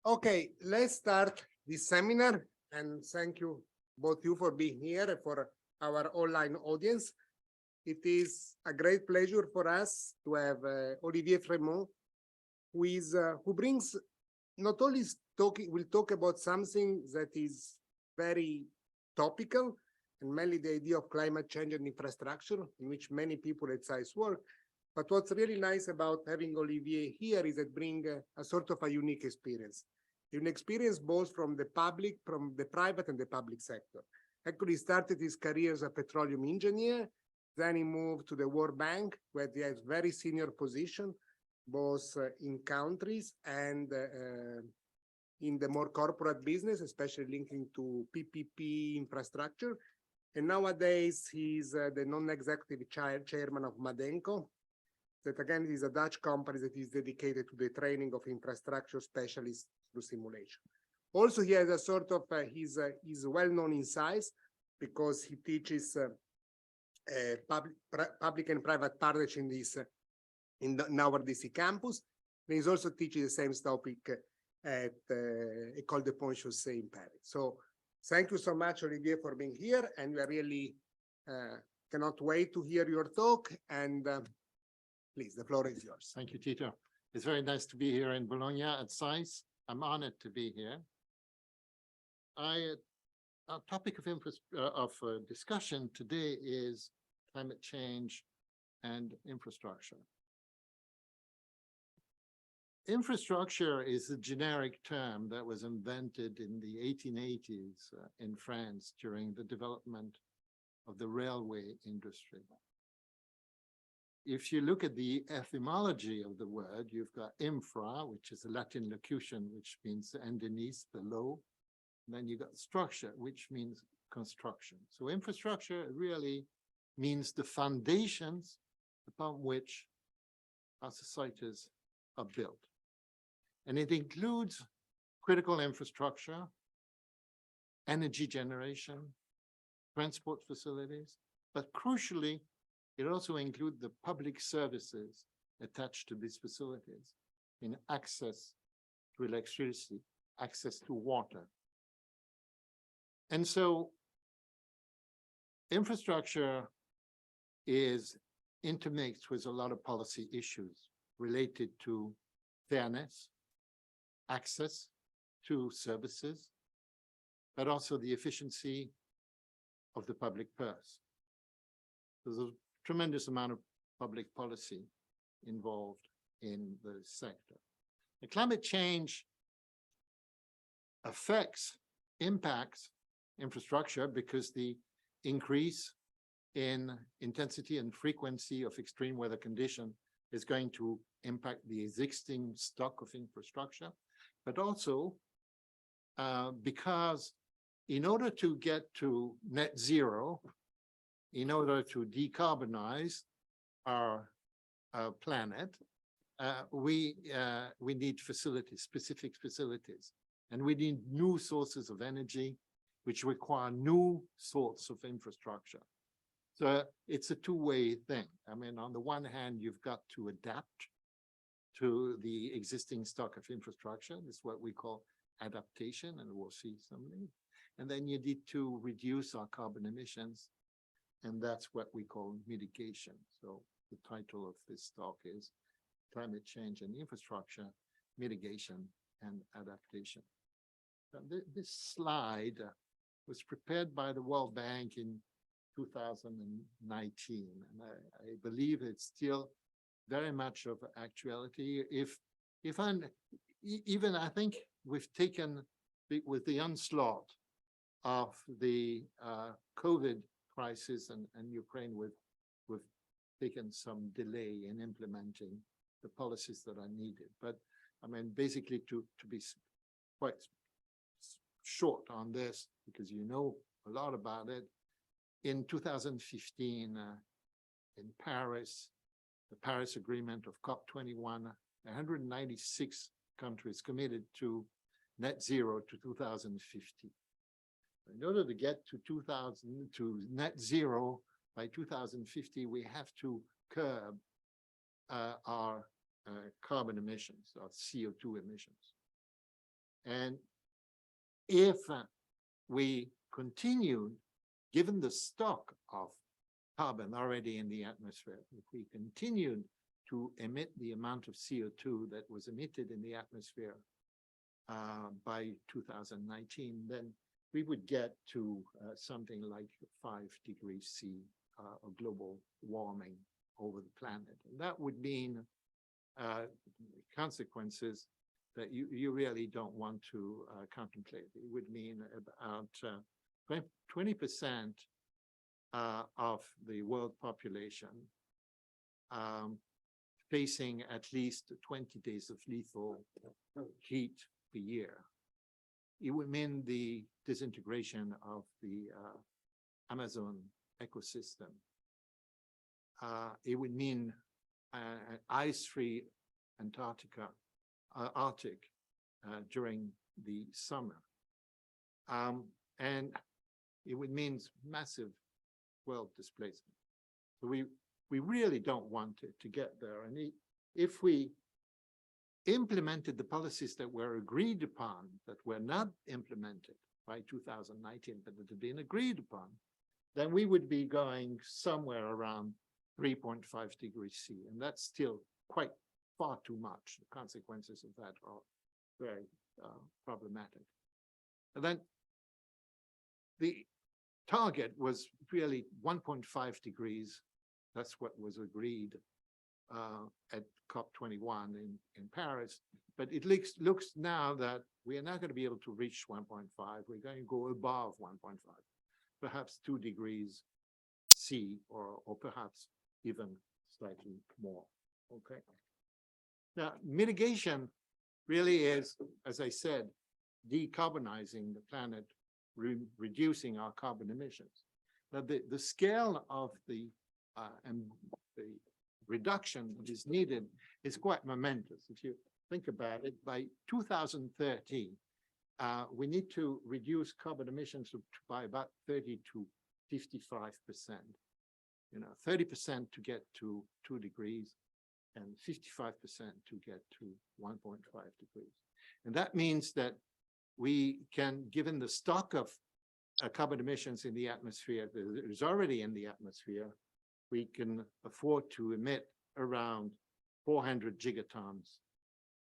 Okay, let's start this seminar, and thank you both you for being here and for our online audience. It is a great pleasure for us to have Olivier Frémond, who brings not only will talk about something that is very topical, and mainly the idea of climate change and infrastructure, in which many people at SAIS work. But what's really nice about having Olivier here is that bring a sort of a unique experience. An experience both from the private and the public sector. Actually started his career as a petroleum engineer, then he moved to the World Bank, where he has very senior position, both in countries and in the more corporate business, especially linking to PPP infrastructure. And nowadays he's the non-executive chairman of Madenco, that again is a Dutch company that is dedicated to the training of infrastructure specialists through simulation. Also, he has a sort of, he's well-known in SAIS because he teaches public and private partnership in our DC campus. And he's also teaching the same topic at École de Pont-Chaussée in Paris. So thank you so much, Olivier, for being here. And we are really cannot wait to hear your talk. And please, the floor is yours. Thank you, Tito. It's very nice to be here in Bologna at SAIS. I'm honored to be here. Our topic of discussion today is climate change and infrastructure. Infrastructure is a generic term that was invented in the 1880s in France during the development of the railway industry. If you look at the etymology of the word, you've got infra, which is a Latin locution, which means underneath, below. And then you got structure, which means construction. So infrastructure really means the foundations upon which our societies are built. And it includes critical infrastructure, energy generation, transport facilities, but crucially, it also includes the public services attached to these facilities in access to electricity, access to water. And so infrastructure is intermixed with a lot of policy issues related to fairness, access to services, but also the efficiency of the public purse. There's a tremendous amount of public policy involved in the sector. The climate change impacts infrastructure because the increase in intensity and frequency of extreme weather condition is going to impact the existing stock of infrastructure, but also because in order to get to net zero, in order to decarbonize our planet, we need facilities, specific facilities, and we need new sources of energy, which require new sorts of infrastructure. So it's a two-way thing. I mean, on the one hand, you've got to adapt to the existing stock of infrastructure. This is what we call adaptation, and we'll see something. And then you need to reduce our carbon emissions, and that's what we call mitigation. So the title of this talk is Climate Change and Infrastructure, Mitigation and Adaptation. This slide was prepared by the World Bank in 2019, and I believe it's still very much of actuality. Even I think we've taken, with the onslaught of the COVID crisis and Ukraine, we've taken some delay in implementing the policies that are needed. But I mean, basically to be quite short on this, because you know a lot about it, in 2015 in Paris, the Paris Agreement of COP21, 196 countries committed to net zero to 2050. In order to get to net zero by 2050, we have to curb our carbon emissions, our CO2 emissions. And if we continue, given the stock of carbon already in the atmosphere, if we continued to emit the amount of CO2 that was emitted in the atmosphere by 2019, then we would get to something like 5 degrees C of global warming over the planet. And that would mean consequences that you really don't want to contemplate. It would mean about 20% of the world population facing at least 20 days of lethal heat per year. It would mean the disintegration of the Amazon ecosystem. It would mean an ice-free Arctic during the summer. And it would mean massive world displacement. So we really don't want it to get there. And if we implemented the policies that were agreed upon, that were not implemented by 2019, but that had been agreed upon, then we would be going somewhere around 3.5 degrees C. And that's still quite far too much. The consequences of that are very problematic. And then the target was really 1.5 degrees. That's what was agreed at COP21 in Paris. But it looks now that we are not going to be able to reach 1.5. We're going to go above 1.5, perhaps 2 degrees C, or perhaps even slightly more. Okay. Now, mitigation really is, as I said, decarbonizing the planet, reducing our carbon emissions. Now, the scale of the reduction that is needed is quite momentous. If you think about it, by 2030, we need to reduce carbon emissions by about 30 to 55%. 30% to get to 2 degrees and 55% to get to 1.5 degrees. And that means that we can, given the stock of carbon emissions in the atmosphere that is already in the atmosphere, we can afford to emit around 400 gigatons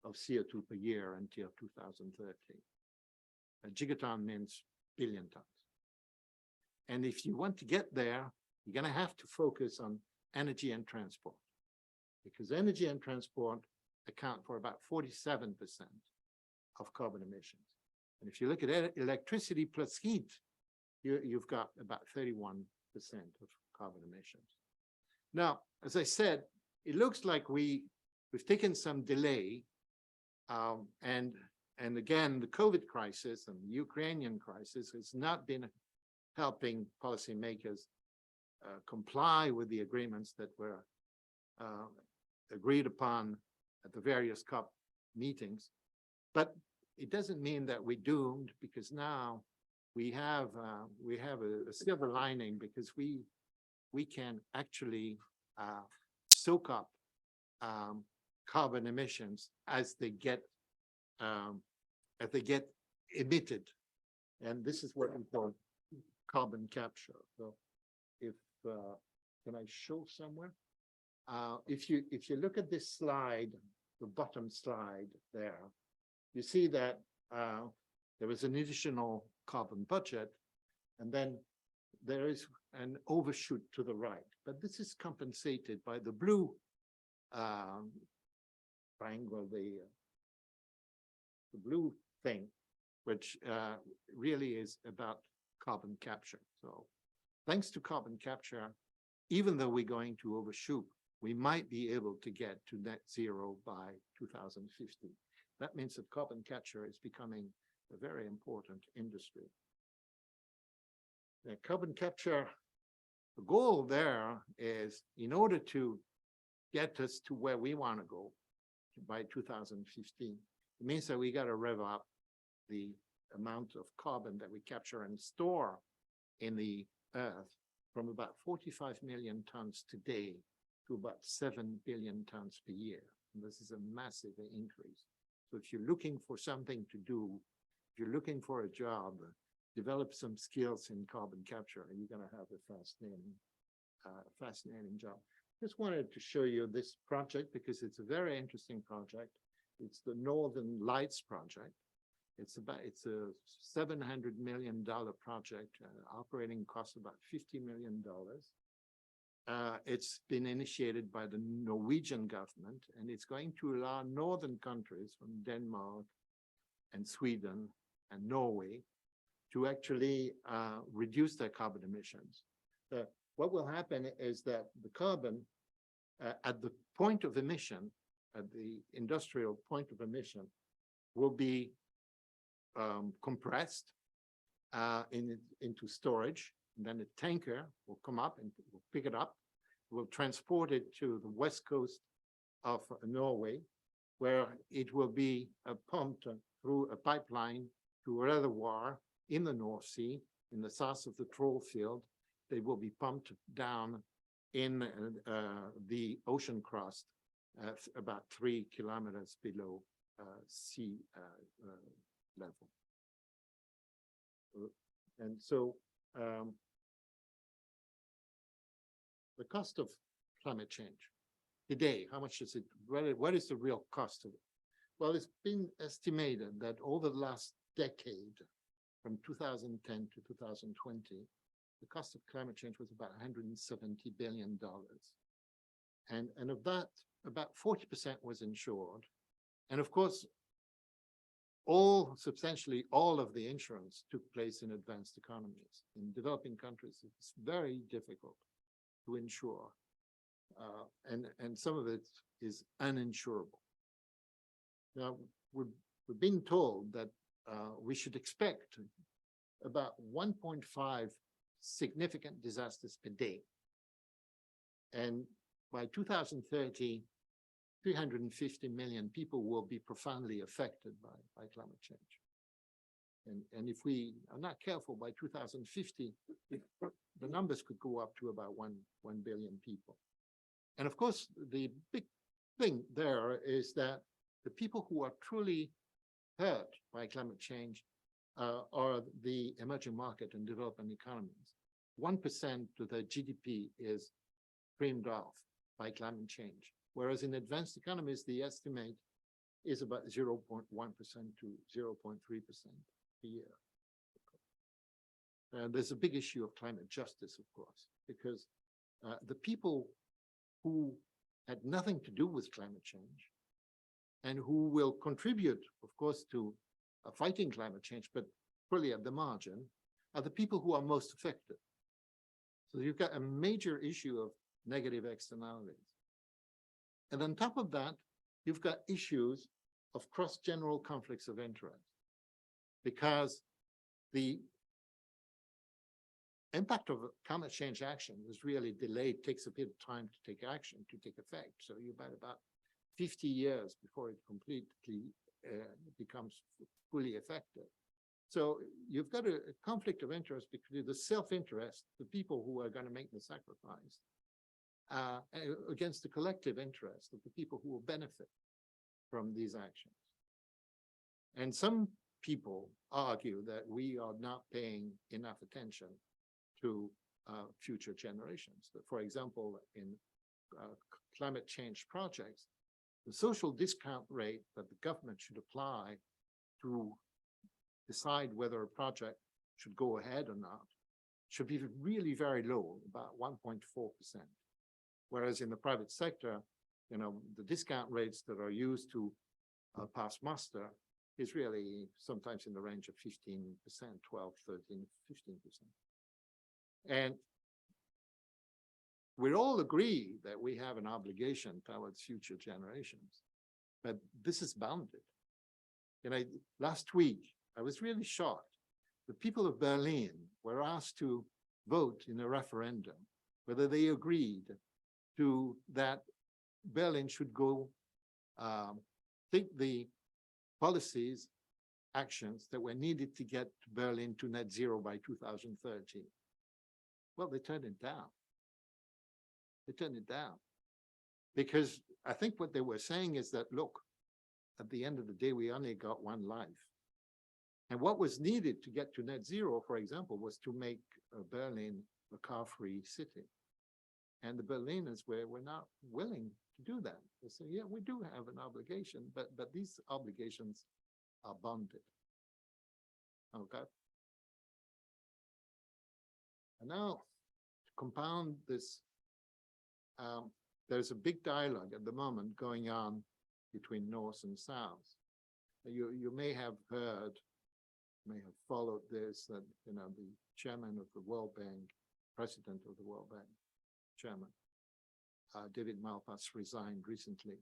of CO2 per year until 2030. A gigaton means billion tons. And if you want to get there, you're going to have to focus on energy and transport, because energy and transport account for about 47% of carbon emissions. And if you look at electricity plus heat, you've got about 31% of carbon emissions. Now, as I said, it looks like we've taken some delay, and again, the COVID crisis and the Ukrainian crisis has not been helping policymakers comply with the agreements that were agreed upon at the various COP meetings. But it doesn't mean that we're doomed, because now we have a silver lining, because we can actually soak up carbon emissions as they get emitted, and this is what we call carbon capture. So, if can I show somewhere? If you look at this slide, the bottom slide there, you see that there was an additional carbon budget, and then there is an overshoot to the right. But this is compensated by the blue triangle, the blue thing, which really is about carbon capture. So thanks to carbon capture, even though we're going to overshoot, we might be able to get to net zero by 2050. That means that carbon capture is becoming a very important industry. The carbon capture, the goal there is, in order to get us to where we want to go by 2015, it means that we got to rev up the amount of carbon that we capture and store in the earth from about 45 million tons today to about 7 billion tons per year. And this is a massive increase. So if you're looking for something to do if you're looking for a job, develop some skills in carbon capture, and you're gonna have a fascinating job. Just wanted to show you this project because it's a very interesting project. It's the Northern Lights project. It's a $700 million project, operating costs about $50 million. It's been initiated by the Norwegian government, and it's going to allow northern countries from Denmark and Sweden and Norway to actually reduce their carbon emissions. What will happen is that the carbon at the point of emission, at the industrial point of emission, will be compressed into storage. And then a tanker will come up and will pick it up, will transport it to the west coast of Norway, where it will be pumped through a pipeline to a reservoir in the North Sea, in the south of the Troll field. They will be pumped down in the ocean crust, about 3 kilometers below sea level. And so the cost of climate change today, how much is it? What is the real cost of it? Well, it's been estimated that over the last decade, from 2010 to 2020, the cost of climate change was about $170 billion. And of that, about 40% was insured. And of course, substantially all of the insurance took place in advanced economies. In developing countries, it's very difficult to insure. And some of it is uninsurable. Now, we've been told that we should expect about 1.5 significant disasters per day. And by 2030, 350 million people will be profoundly affected by climate change. And if we are not careful, by 2050, the numbers could go up to about 1 billion people. And of course, the big thing there is that the people who are truly hurt by climate change are the emerging market and developing economies. 1% of their GDP is creamed off by climate change, whereas in advanced economies, the estimate is about 0.1% to 0.3% a year. There's a big issue of climate justice, of course, because the people who had nothing to do with climate change and who will contribute, of course, to fighting climate change, but really at the margin, are the people who are most affected. So you've got a major issue of negative externalities. And on top of that, you've got issues of cross-general conflicts of interest, because the impact of climate change action is really delayed, takes a bit of time to take action, to take effect. So you've got about 50 years before it completely becomes fully effective. So you've got a conflict of interest between the self-interest, the people who are going to make the sacrifice, against the collective interest of the people who will benefit from these actions. And some people argue that we are not paying enough attention to future generations. That, for example, in climate change projects, the social discount rate that the government should apply to decide whether a project should go ahead or not should be really very low, about 1.4%. Whereas in the private sector, the discount rates that are used to pass muster is really sometimes in the range of 15%, 12, 13, 15%. And we all agree that we have an obligation towards future generations, but this is bounded. Last week, I was really shocked. The people of Berlin were asked to vote in a referendum whether they agreed to that Berlin should go take the policies, actions that were needed to get Berlin to net zero by 2030. Well, they turned it down. They turned it down because I think what they were saying is that, look, at the end of the day, we only got one life. And what was needed to get to net zero, for example, was to make Berlin a car-free city. And the Berliners were not willing to do that. They say, yeah, we do have an obligation, but these obligations are bonded. Okay. And now, to compound this, there's a big dialogue at the moment going on between North and South. You may have heard, may have followed this, that, you know, the chairman of the World Bank, president of the World Bank, chairman, David Malpass, resigned recently.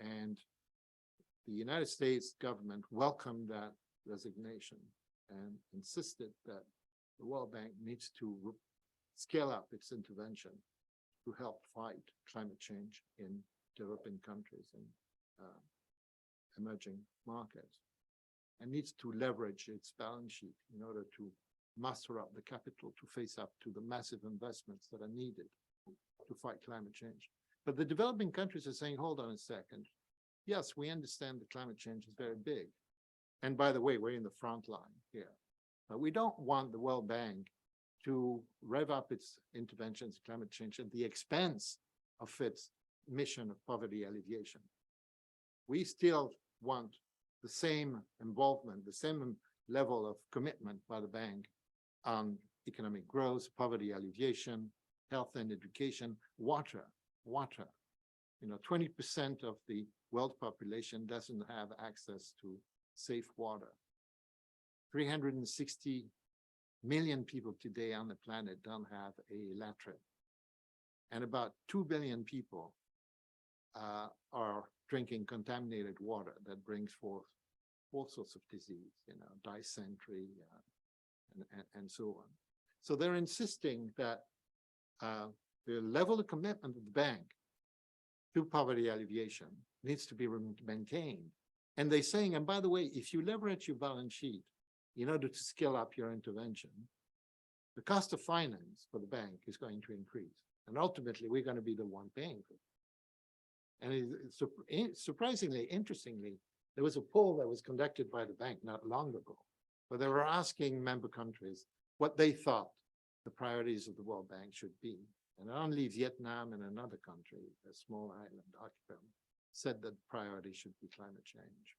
And the United States government welcomed that resignation and insisted that the World Bank needs to scale up its intervention to help fight climate change in developing countries and emerging markets, and needs to leverage its balance sheet in order to muster up the capital to face up to the massive investments that are needed to fight climate change. But the developing countries are saying, hold on a second. Yes, we understand that climate change is very big. And by the way, we're in the front line here. But we don't want the World Bank to rev up its interventions in climate change at the expense of its mission of poverty alleviation. We still want the same involvement, the same level of commitment by the bank on economic growth, poverty alleviation, health and education, water. You know, 20% of the world population doesn't have access to safe water. 360 million people today on the planet don't have a latrine. And about 2 billion people are drinking contaminated water that brings forth all sorts of disease, you know, dysentery and so on. So they're insisting that the level of commitment of the bank to poverty alleviation needs to be maintained. And they're saying, and by the way, if you leverage your balance sheet in order to scale up your intervention, the cost of finance for the bank is going to increase. And ultimately, we're going to be the one paying for it. And surprisingly, interestingly, there was a poll that was conducted by the bank not long ago, where they were asking member countries what they thought the priorities of the World Bank should be. And only Vietnam and another country, a small island archipelago, said that the priority should be climate change.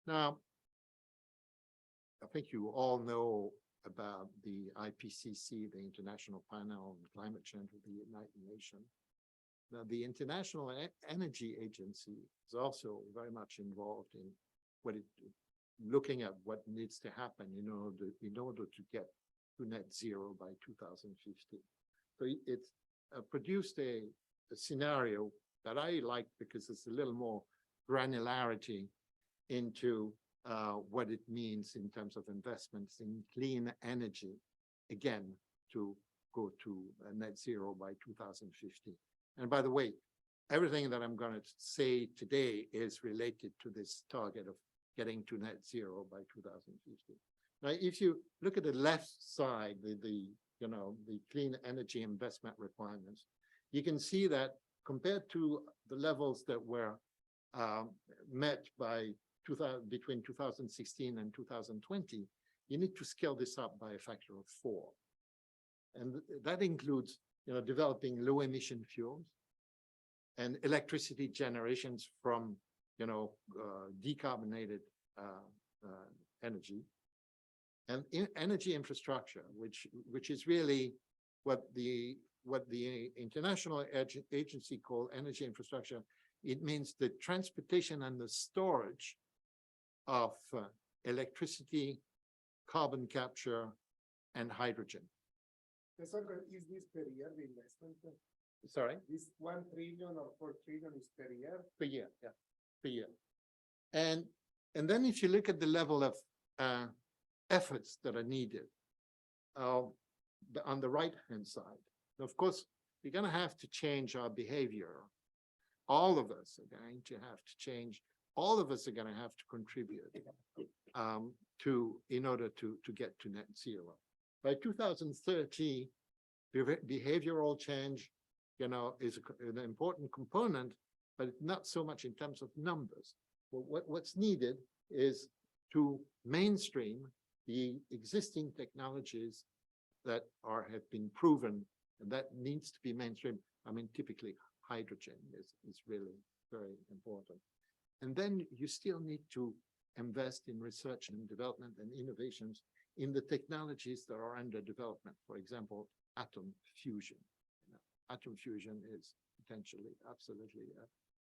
Now, I think you all know about the IPCC, the International Panel on Climate Change of the United Nations. Now, the International Energy Agency is also very much involved in looking at what needs to happen in order to get to net zero by 2050. So it's produced a scenario that I like because it's a little more granularity into what it means in terms of investments in clean energy, again, to go to net zero by 2050. And by the way, everything that I'm going to say today is related to this target of getting to net zero by 2050. Now, if you look at the left side, the clean energy investment requirements, you can see that compared to the levels that were met by between 2016 and 2020, you need to scale this up by a factor of 4. And that includes, developing low emission fuels and electricity generations from, decarbonated energy, and energy infrastructure, which is really what the International Agency called energy infrastructure. It means the transportation and the storage of electricity, carbon capture, and hydrogen. Is this per year, the investment? Sorry? This 1 trillion or 4 trillion is per year? Per year, yeah, per year. And then if you look at the level of efforts that are needed on the right-hand side, of course, we're going to have to change our behavior. All of us are going to have to change. All of us are going to have to contribute in order to get to net zero. By 2030, behavioral change, is an important component but not so much in terms of numbers. What's needed is to mainstream the existing technologies that have been proven, and that needs to be mainstream. I mean, typically hydrogen is really very important. And then you still need to invest in research and development and innovations in the technologies that are under development. For example, atom fusion. Atom fusion is potentially absolutely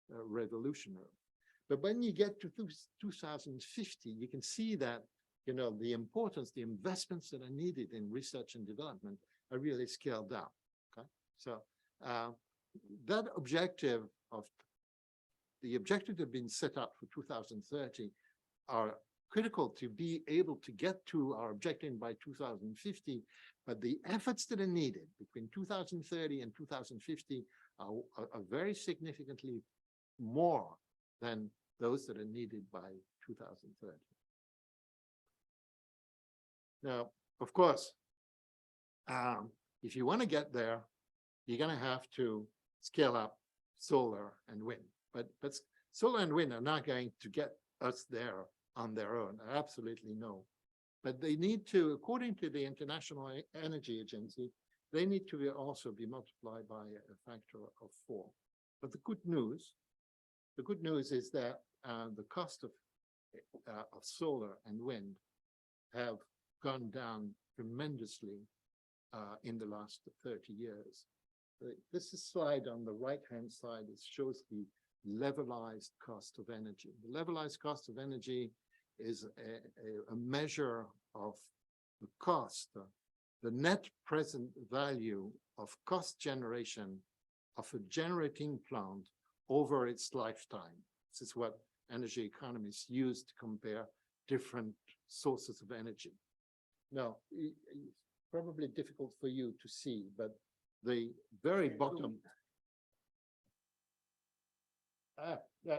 revolutionary. But when you get to 2050, you can see that, the importance, the investments that are needed in research and development are really scaled down. Okay, so that objective the objectives that have been set up for 2030 are critical to be able to get to our objective by 2050, but the efforts that are needed between 2030 and 2050 are very significantly more than those that are needed by 2030. Now, of course, if you want to get there, you're going to have to scale up solar and wind. But solar and wind are not going to get us there on their own. Absolutely no. But they need to, according to the International Energy Agency, they need to also be multiplied by a factor of 4. But the good news is that the cost of solar and wind have gone down tremendously in the last 30 years. This slide on the right-hand side shows the levelized cost of energy. The levelized cost of energy is a measure of the cost, the net present value of cost generation of a generating plant over its lifetime. This is what energy economists use to compare different sources of energy. Now, it's probably difficult for you to see, but the very bottom,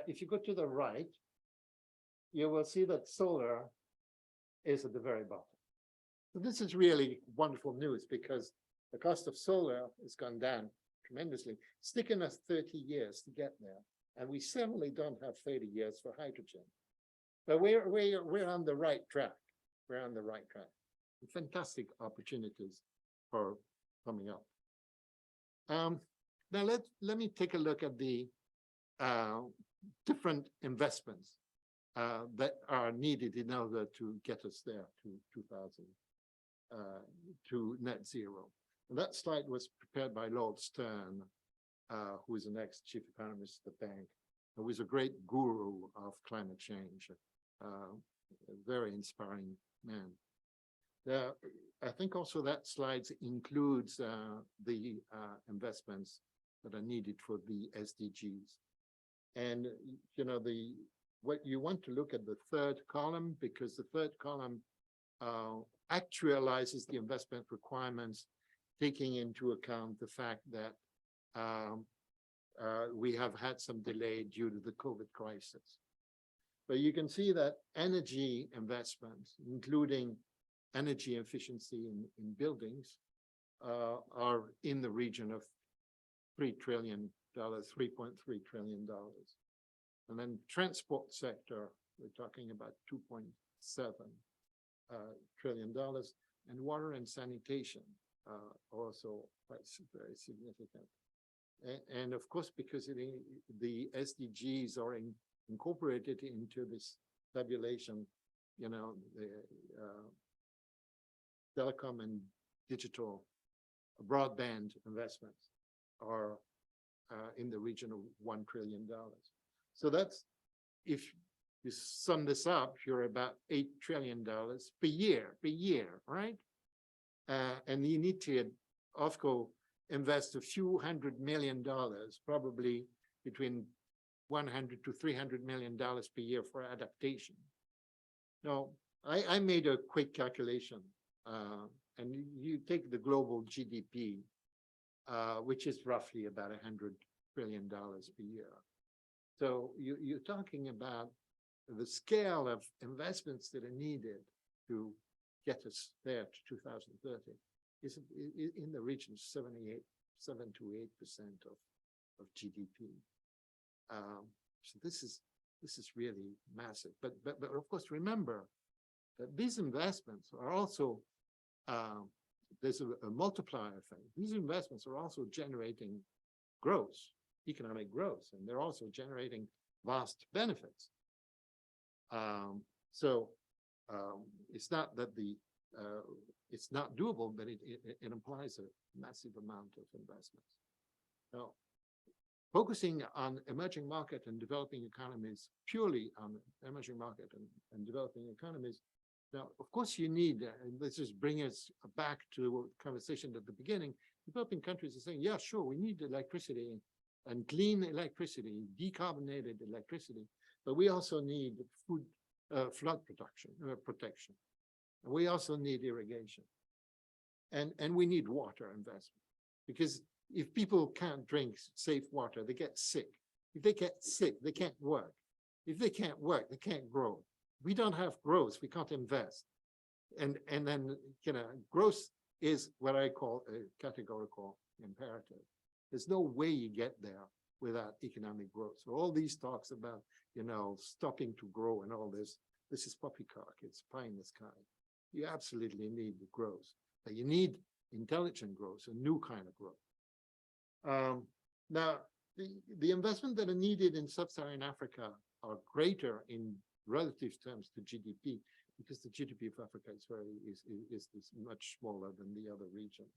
if you go to the right, you will see that solar is at the very bottom. So this is really wonderful news because the cost of solar has gone down tremendously. It's taken us 30 years to get there, and we certainly don't have 30 years for hydrogen. But we're on the right track. We're on the right track. Fantastic opportunities for coming up. Now let me take a look at the different investments that are needed in order to get us there to net zero. And that slide was prepared by Lord Stern, who is an ex-chief economist at the bank, who is a great guru of climate change, a very inspiring man. I think also that slide includes the investments that are needed for the SDGs. And, what you want to look at the third column, because the third column actualizes the investment requirements, taking into account the fact that we have had some delay due to the COVID crisis. But you can see that energy investments, including energy efficiency in buildings, are in the region of $3 trillion, $3.3 trillion. And then transport sector, we're talking about $2.7 trillion, and water and sanitation also quite very significant. And of course, because the SDGs are incorporated into this tabulation, the telecom and digital broadband investments are in the region of $1 trillion. So that's, if you sum this up, you're about $8 trillion per year, right? And you need to, OFCO, invest a few $100 million, probably between $100 to $300 million per year for adaptation. Now, I made a quick calculation, and you take the global GDP, which is roughly about $100 trillion per year. So you're talking about the scale of investments that are needed to get us there to 2030 is in the region of 7 to 8% of GDP. So this is really massive. But of course, remember that these investments are also there's a multiplier effect. These investments are also generating growth, economic growth, and they're also generating vast benefits. So it's not that it's not doable, but it implies a massive amount of investments. Now, focusing on emerging market and developing economies, purely on emerging market and developing economies. Now, of course, you need, and this is bringing us back to the conversation at the beginning, developing countries are saying, yeah, sure, we need electricity and clean electricity, decarbonated electricity, but we also need food, flood protection. And we also need irrigation. And we need water investment, because if people can't drink safe water, they get sick. If they get sick, they can't work. If they can't work, they can't grow. We don't have growth, we can't invest. And then, growth is what I call a categorical imperative. There's no way you get there without economic growth. So all these talks about, stopping to grow and all this is poppycock, it's pie in the sky. You absolutely need growth, but you need intelligent growth, a new kind of growth. Now, the investment that are needed in sub-Saharan Africa are greater in relative terms to GDP, because the GDP of Africa is much smaller than the other regions.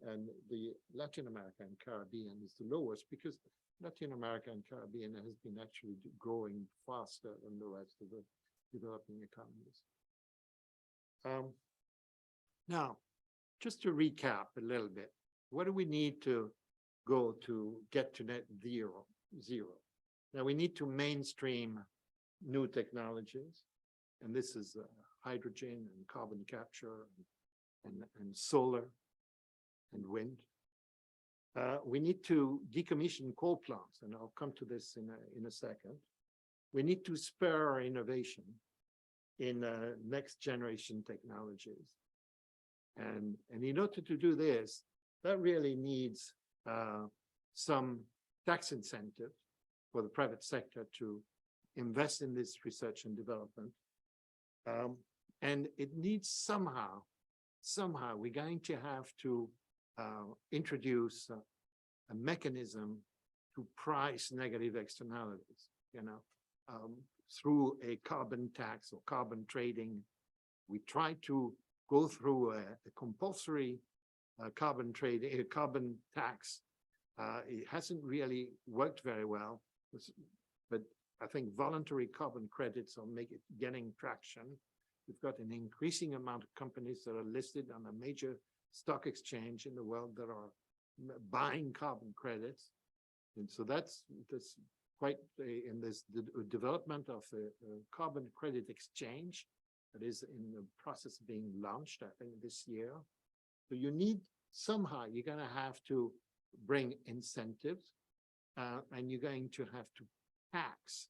And the Latin America and Caribbean is the lowest, because Latin America and Caribbean has been actually growing faster than the rest of the developing economies. Now, just to recap a little bit, what do we need to go to get to net zero? Now, we need to mainstream new technologies, and this is hydrogen and carbon capture and solar and wind. We need to decommission coal plants, and I'll come to this in a second. We need to spur our innovation in next generation technologies. And in order to do this, that really needs some tax incentive for the private sector to invest in this research and development. And it needs somehow we're going to have to introduce a mechanism to price negative externalities, through a carbon tax or carbon trading. We try to go through a compulsory carbon tax. It hasn't really worked very well, but I think voluntary carbon credits are getting traction. We've got an increasing amount of companies that are listed on a major stock exchange in the world that are buying carbon credits. And so that's quite in this development of a carbon credit exchange that is in the process of being launched, I think, this year. So you need somehow, you're going to have to bring incentives, and you're going to have to tax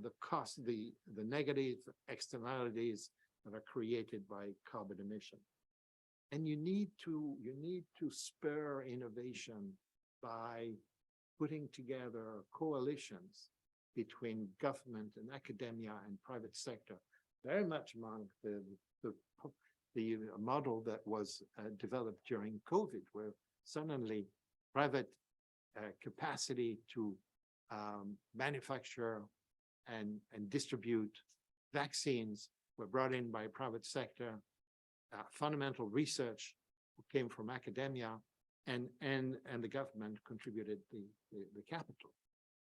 the cost, the negative externalities that are created by carbon emission. And you need to spur innovation by putting together coalitions between government and academia and private sector, very much among the model that was developed during COVID, where suddenly private capacity to manufacture and distribute vaccines were brought in by private sector. Fundamental research came from academia, and the government contributed the capital.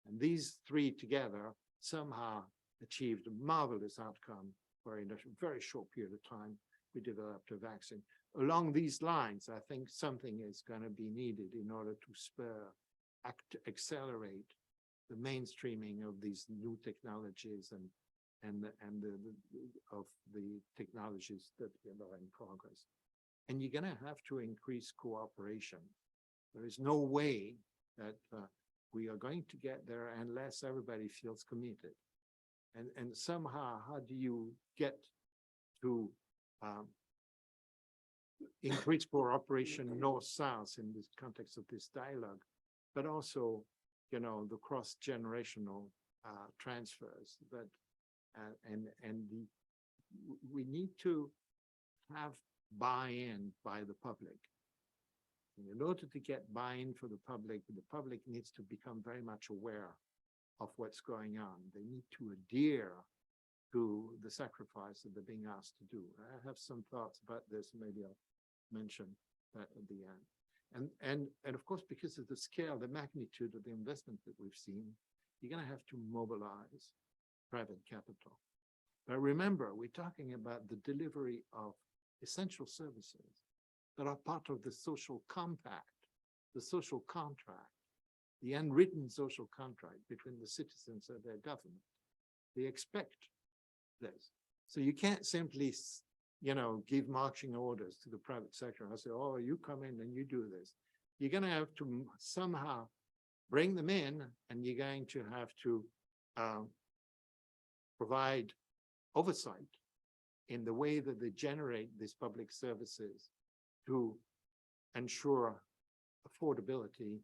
And these three together somehow achieved a marvelous outcome, where in a very short period of time, we developed a vaccine. Along these lines, I think something is going to be needed in order to accelerate the mainstreaming of these new technologies and of the technologies that are in progress. And you're going to have to increase cooperation. There is no way that we are going to get there unless everybody feels committed. And somehow, how do you get to increase cooperation north-south in this context of this dialogue, but also you know, the cross-generational transfers that, we need to have buy-in by the public. And in order to get buy-in for the public needs to become very much aware of what's going on. They need to adhere to the sacrifice that they're being asked to do. I have some thoughts about this, maybe I'll mention that at the end. And of course, because of the scale, the magnitude of the investment that we've seen, you're going to have to mobilize private capital. But remember, we're talking about the delivery of essential services that are part of the social compact, the social contract, the unwritten social contract between the citizens and their government. They expect this. So you can't simply, you know, give marching orders to the private sector and say, oh, you come in and you do this. You're going to have to somehow bring them in, and you're going to have to provide oversight in the way that they generate these public services to ensure affordability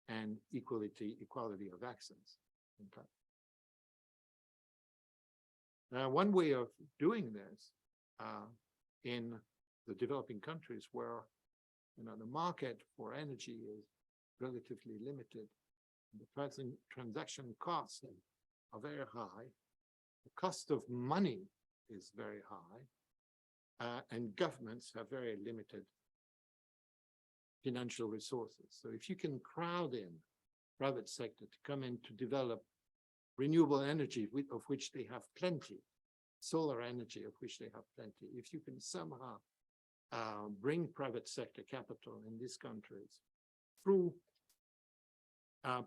and equality of access. Okay. Now, one way of doing this in the developing countries where, you know, the market for energy is relatively limited, the transaction costs are very high, the cost of money is very high, and governments have very limited financial resources. So if you can crowd in private sector to come in to develop renewable energy, of which they have plenty, solar energy, of which they have plenty, if you can somehow bring private sector capital in these countries through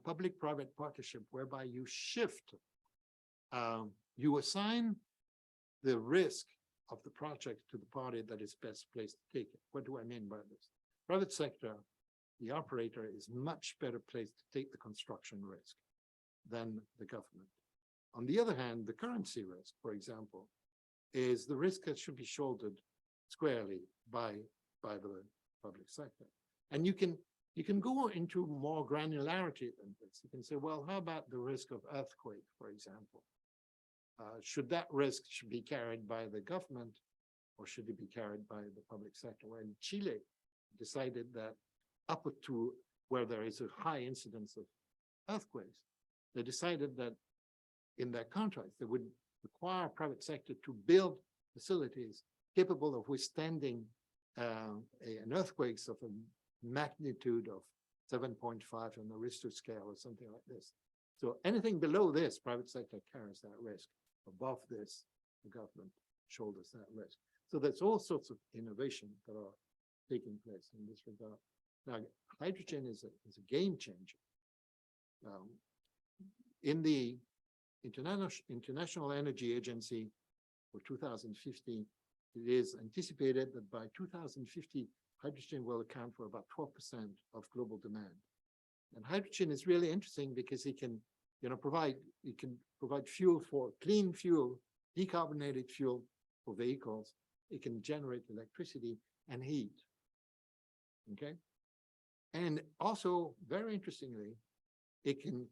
public-private partnership, whereby you shift, you assign the risk of the project to the party that is best placed to take it. What do I mean by this? Private sector, the operator is much better placed to take the construction risk than the government. On the other hand, the currency risk, for example, is the risk that should be shouldered squarely by the public sector. And you can go into more granularity than this. You can say, well, how about the risk of earthquake, for example? Should that risk be carried by the government, or should it be carried by the public sector? When Chile decided that up to where there is a high incidence of earthquakes, they decided that in their contracts, they would require private sector to build facilities capable of withstanding an earthquakes of a magnitude of 7.5 on the Richter scale or something like this. So anything below this, private sector carries that risk. Above this, the government shoulders that risk. So there's all sorts of innovation that are taking place in this regard. Now, hydrogen is a game changer. In the International Energy Agency for 2050, it is anticipated that by 2050, hydrogen will account for about 12% of global demand. And hydrogen is really interesting because it can, provide fuel for clean fuel, decarbonated fuel for vehicles. It can generate electricity and heat. Okay. And also, very interestingly, it can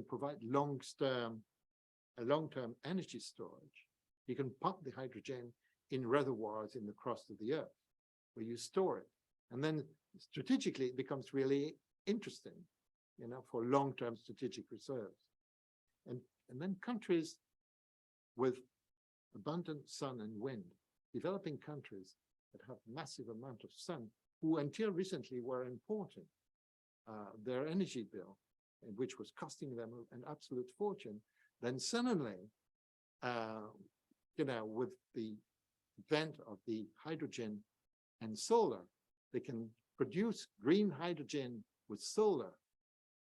provide long-term energy storage. You can pump the hydrogen in reservoirs in the crust of the earth where you store it. And then strategically, it becomes really interesting, for long-term strategic reserves. And then countries with abundant sun and wind, developing countries that have massive amount of sun, who until recently were importing their energy bill, which was costing them an absolute fortune, then suddenly, with the advent of the hydrogen and solar, they can produce green hydrogen with solar.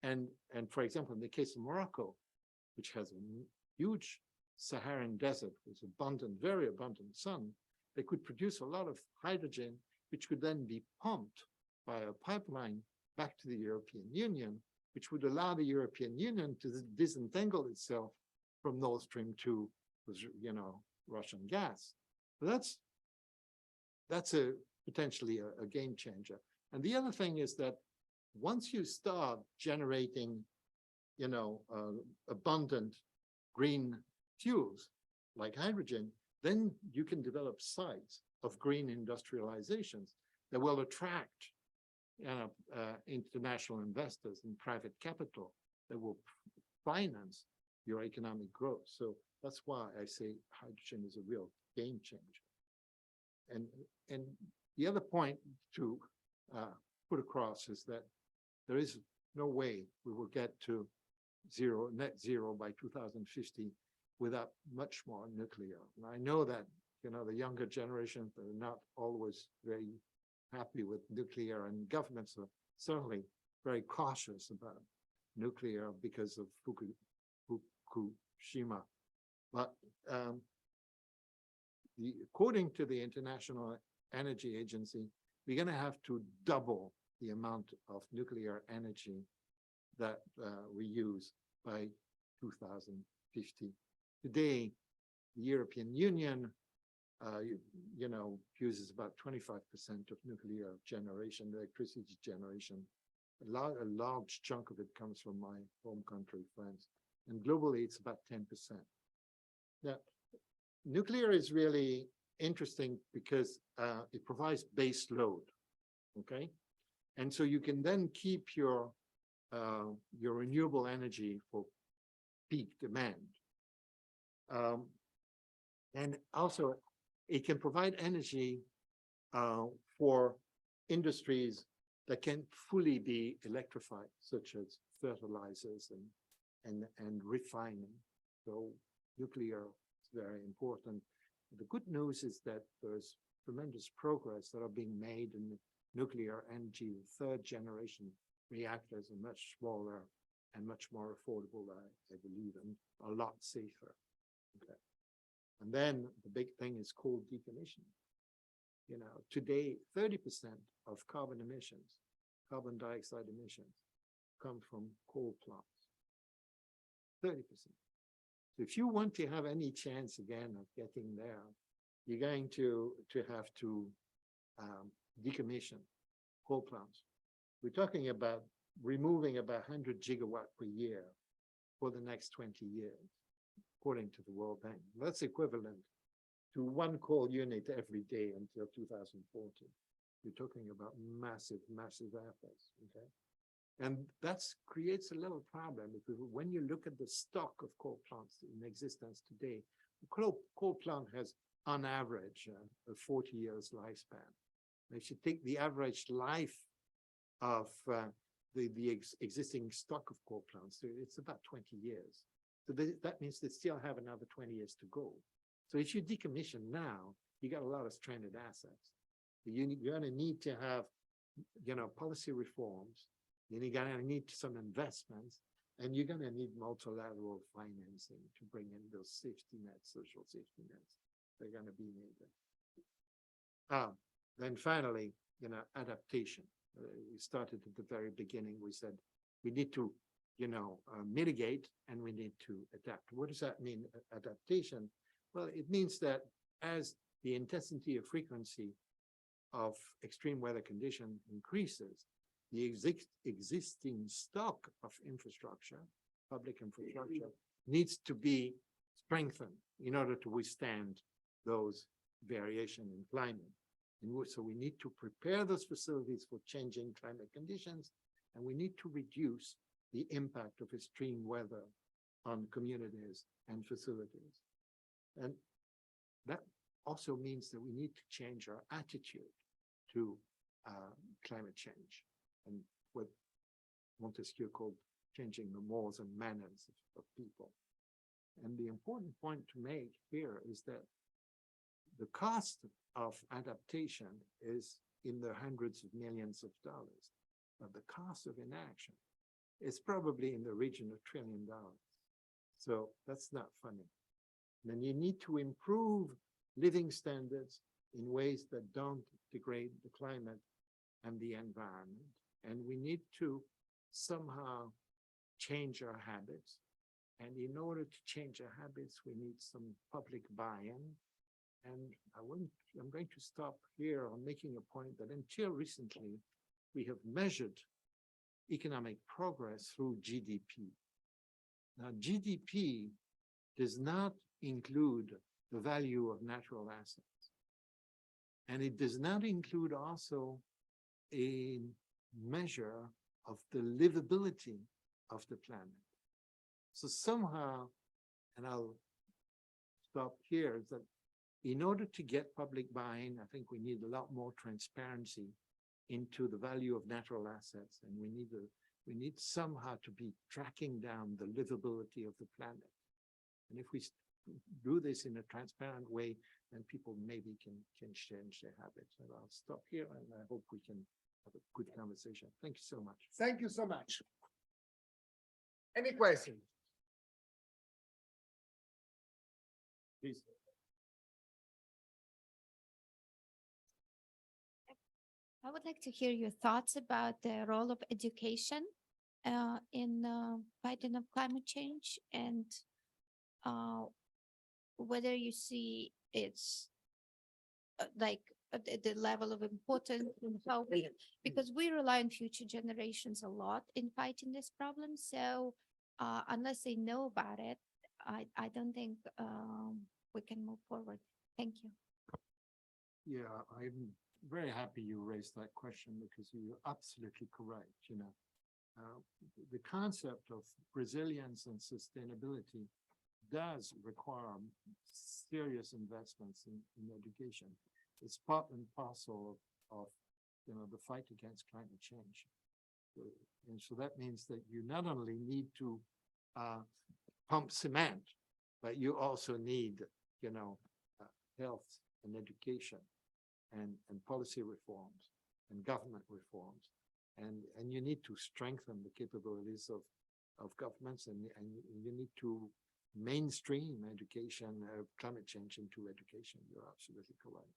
And for example, in the case of Morocco, which has a huge Saharan desert with abundant, very abundant sun, they could produce a lot of hydrogen, which could then be pumped by a pipeline back to the European Union, which would allow the European Union to disentangle itself from Nord Stream 2, Russian gas. So that's potentially a game changer. And the other thing is that once you start generating, abundant green fuels like hydrogen, then you can develop sites of green industrializations that will attract international investors and private capital that will finance your economic growth. So that's why I say hydrogen is a real game changer. And the other point to put across is that there is no way we will get to net zero by 2050 without much more nuclear. And I know that, the younger generations are not always very happy with nuclear, and governments are certainly very cautious about nuclear because of Fukushima. But according to the International Energy Agency, we're going to have to double the amount of nuclear energy that we use by 2050. Today, the European Union, uses about 25% of nuclear generation, electricity generation. A large chunk of it comes from my home country, France. And globally, it's about 10%. Now, nuclear is really interesting because it provides base load, okay? And so you can then keep your renewable energy for peak demand. And also, it can provide energy for industries that can fully be electrified, such as fertilizers and refining. So nuclear is very important. The good news is that there's tremendous progress that are being made in nuclear energy. Third generation reactors are much smaller and much more affordable, I believe, and a lot safer. Okay. And then the big thing is coal decommissioning. Today, 30% of carbon emissions, carbon dioxide emissions, come from coal plants. 30%. So if you want to have any chance again of getting there, you're going to have to decommission coal plants. We're talking about removing about 100 gigawatt per year for the next 20 years, according to the World Bank. That's equivalent to one coal unit every day until 2040. You're talking about massive, massive efforts, okay? And that creates a little problem because when you look at the stock of coal plants in existence today, the coal plant has on average a 40 years lifespan. If you take the average life of the existing stock of coal plants, it's about 20 years. So that means they still have another 20 years to go. So if you decommission now, you got a lot of stranded assets. You're going to need to have, policy reforms. Then you're going to need some investments, and you're going to need multilateral financing to bring in those safety nets, social safety nets. They're going to be needed. Then finally, adaptation. We started at the very beginning. We said we need to, mitigate and we need to adapt. What does that mean, adaptation? Well, it means that as the intensity or frequency of extreme weather condition increases, the existing stock of infrastructure, public infrastructure, needs to be strengthened in order to withstand those variation in climate. And so we need to prepare those facilities for changing climate conditions, and we need to reduce the impact of extreme weather on communities and facilities. And that also means that we need to change our attitude to climate change, and what Montesquieu called changing the mores and manners of people. And the important point to make here is that the cost of adaptation is in the hundreds of millions of dollars, but the cost of inaction is probably in the region of $1 trillion. So that's not funny. Then you need to improve living standards in ways that don't degrade the climate and the environment. And we need to somehow change our habits. And in order to change our habits, we need some public buy-in. And I'm going to stop here on making a point that until recently, we have measured economic progress through GDP. Now, GDP does not include the value of natural assets. And it does not include also a measure of the livability of the planet. So somehow, and I'll stop here, is that in order to get public buy-in, I think we need a lot more transparency into the value of natural assets, and we need somehow to be tracking down the livability of the planet. And if we do this in a transparent way, then people maybe can change their habits. And I'll stop here, and I hope we can have a good conversation. Thank you so much. Thank you so much. Any questions? Please. I would like to hear your thoughts about the role of education in fighting of climate change, and whether you see it's the level of importance and how, because we rely on future generations a lot in fighting this problem. So unless they know about it, I don't think we can move forward. Thank you. Yeah, I'm very happy you raised that question, because you're absolutely correct, you know. The concept of resilience and sustainability does require serious investments in education. It's part and parcel of you know, the fight against climate change. And so that means that you not only need to pump cement, but you also need, you know, health and education and policy reforms and government reforms. And you need to strengthen the capabilities of governments, and you need to mainstream education, climate change into education. You're absolutely correct.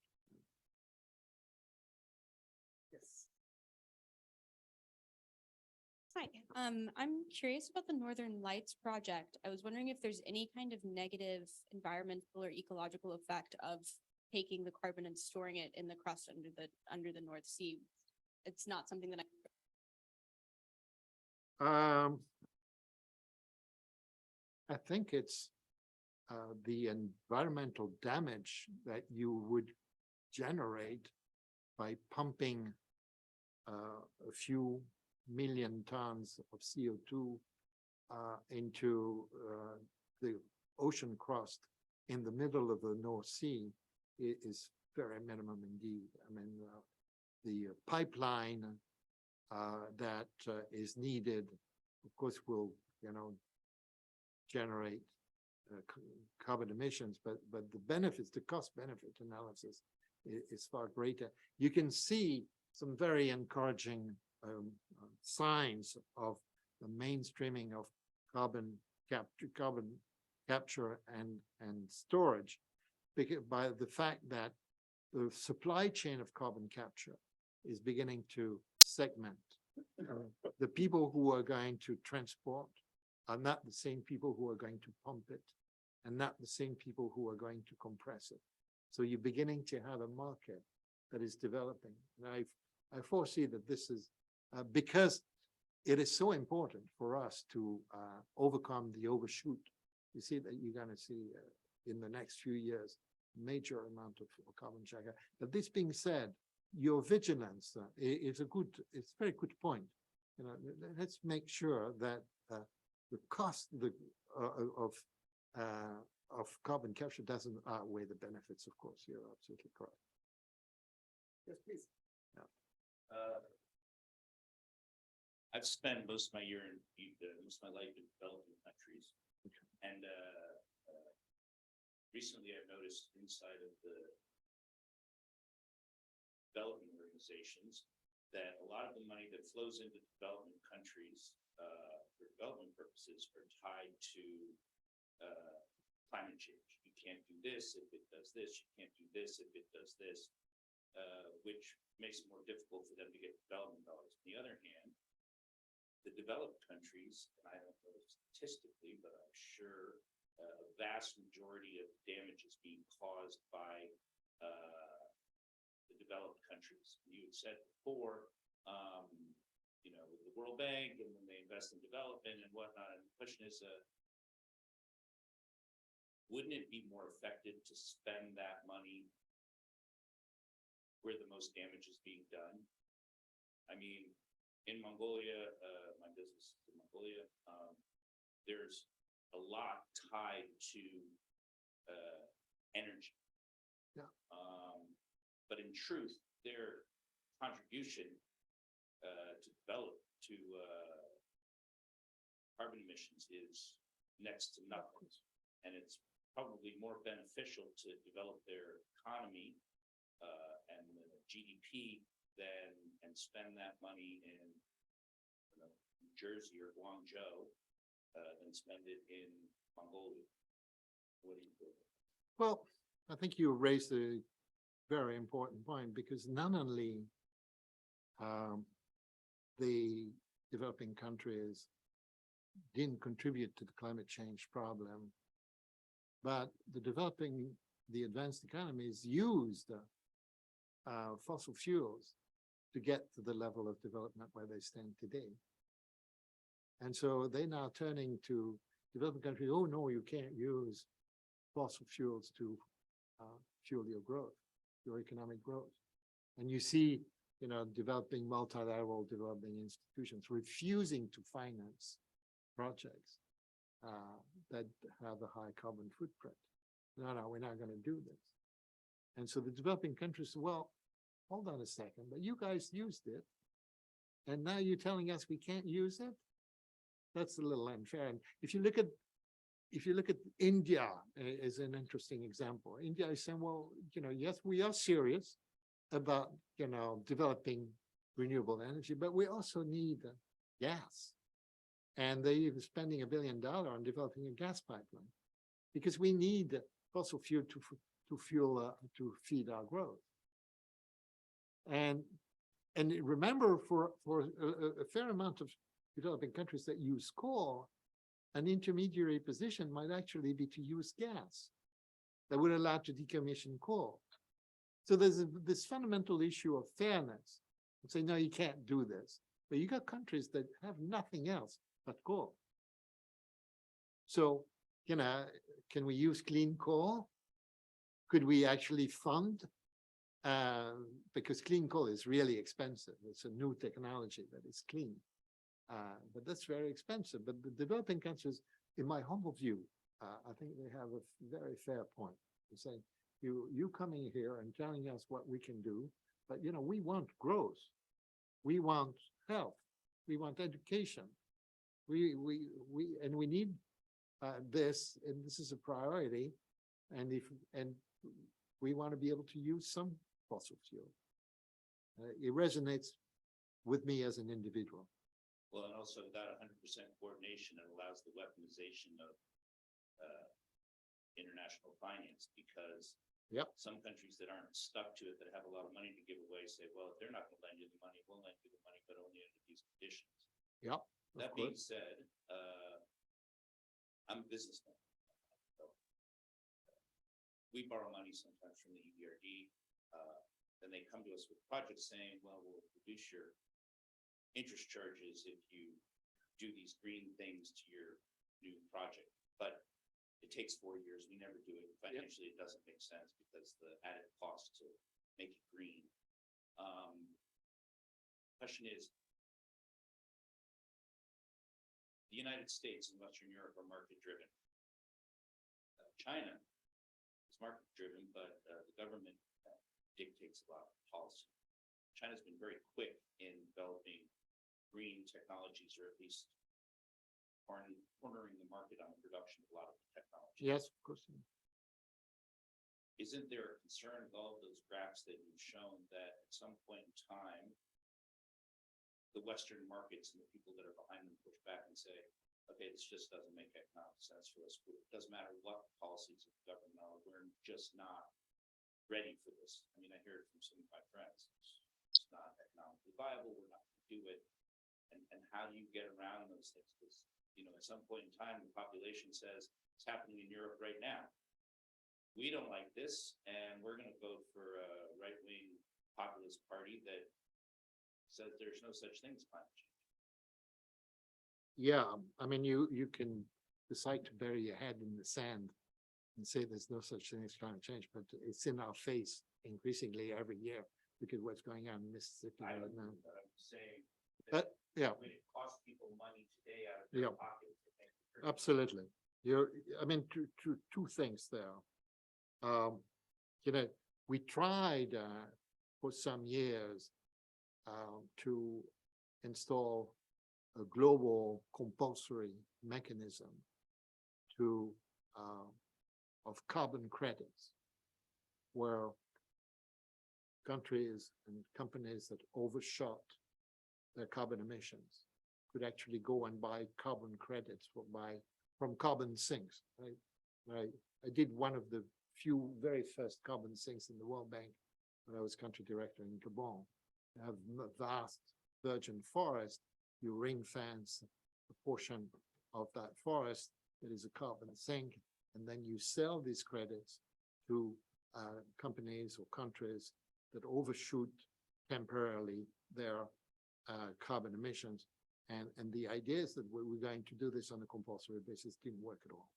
Yes. Hi, I'm curious about the Northern Lights project. I was wondering if there's any kind of negative environmental or ecological effect of taking the carbon and storing it in the crust under the North Sea. It's not something that I think it's the environmental damage that you would generate by pumping a few million tons of CO2 into the ocean crust in the middle of the North Sea is very minimum indeed. I mean, the pipeline that is needed, of course, will, you know, generate carbon emissions, but the benefits, the cost-benefit analysis is far greater. You can see some very encouraging signs of the mainstreaming of carbon capture and storage, because by the fact that the supply chain of carbon capture is beginning to segment. The people who are going to transport are not the same people who are going to pump it, and not the same people who are going to compress it. So you're beginning to have a market that is developing. And I foresee that this is because it is so important for us to overcome the overshoot. You see that you're going to see in the next few years major amount of carbon capture. But this being said, your vigilance is a very good point. You know, let's make sure that the cost of carbon capture doesn't outweigh the benefits. Of course, you're absolutely correct. Yes, please. I've spent most of my most of my life in developing countries, and recently I've noticed inside of the development organizations that a lot of the money that flows into development countries for development purposes are tied to climate change. You can't do this if it does this. You can't do this if it does this, which makes it more difficult for them to get development dollars. On the other hand, the developed countries, and I don't know statistically, but I'm sure a vast majority of damage is being caused by the developed countries. You had said before you know, with the World Bank and when they invest in development and whatnot. And the question is, wouldn't it be more effective to spend that money where the most damage is being done? I mean, in Mongolia, my business is in Mongolia, there's a lot tied to energy. Yeah. But in truth, their contribution to develop to carbon emissions is next to nothing. And it's probably more beneficial to develop their economy and the GDP than and spend that money in, you know, New Jersey or Guangzhou than spend it in Mongolia. What do you think? Well, I think you raised a very important point, because not only the developing countries didn't contribute to the climate change problem, but the advanced economies used fossil fuels to get to the level of development where they stand today. And so they're now turning to developing countries, oh no, you can't use fossil fuels to fuel your growth, your economic growth. And you see, you know, developing multilateral developing institutions refusing to finance projects that have a high carbon footprint. No, we're not going to do this. And so the developing countries, well, hold on a second, but you guys used it, and now you're telling us we can't use it? That's a little unfair. And if you look at India as an interesting example, India is saying, well, you know, yes, we are serious about, you know, developing renewable energy, but we also need gas. And they're spending $1 billion on developing a gas pipeline because we need fossil fuel to fuel, to feed our growth. And remember, for a fair amount of developing countries that use coal, an intermediary position might actually be to use gas that would allow to decommission coal. So there's this fundamental issue of fairness. And say, no, you can't do this. But you got countries that have nothing else but coal. So, you know, can we use clean coal? Could we actually fund? Because clean coal is really expensive. It's a new technology that is clean. But that's very expensive. But the developing countries, in my humble view, I think they have a very fair point. They're saying, you coming here and telling us what we can do, but you know, we want growth, we want health, we want education, we need this, and this is a priority, and we want to be able to use some fossil fuel. It resonates with me as an individual. Well, and also that 100% coordination, it allows the weaponization of international finance, because some countries that aren't stuck to it, that have a lot of money to give away, say, well, if they're not going to lend you the money, we'll lend you the money, but only under these conditions. Yep. That being said, I'm a businessman. So, we borrow money sometimes from the EBRD. Then they come to us with projects saying, well, we'll reduce your interest charges if you do these green things to your new project. But it takes 4 years. We never do it. Financially, it doesn't make sense because the added cost to make it green. Question is, the United States and Western Europe are market driven. China is market driven, but the government dictates a lot of policy. China's been very quick in developing green technologies, or at least cornering the market on the production of a lot of the technology. Yes, of course. Isn't there a concern with all of those graphs that you've shown that at some point in time, the Western markets and the people that are behind them push back and say, okay, this just doesn't make economic sense for us. It doesn't matter what policies of the government are, we're just not ready for this. I mean, I hear it from some of my friends. It's not economically viable, we're not going to do it. And how do you get around those things? Because, you know, at some point in time, the population says it's happening in Europe right now. We don't like this, and we're going to vote for a right-wing populist party that says there's no such thing as climate change. Yeah, I mean, you can decide to bury your head in the sand and say there's no such thing as climate change, but it's in our face increasingly every year because what's going on in Mississippi I right don't know, now. but I'm saying. But, yeah, When it costs people money today out of Yeah. their pocket. to make the trip. absolutely. I mean, two things there. You know, we tried, for some years, to install a global compulsory mechanism to, of carbon credits, where countries and companies that overshot their carbon emissions could actually go and buy carbon credits from carbon sinks, right? Right. I did one of the few very first carbon sinks in the World Bank when I was country director in Gabon. You have a vast virgin forest, you ring fence a portion of that forest that is a carbon sink, and then you sell these credits to companies or countries that overshoot temporarily their carbon emissions. And the idea is that we're going to do this on a compulsory basis. Didn't work at all.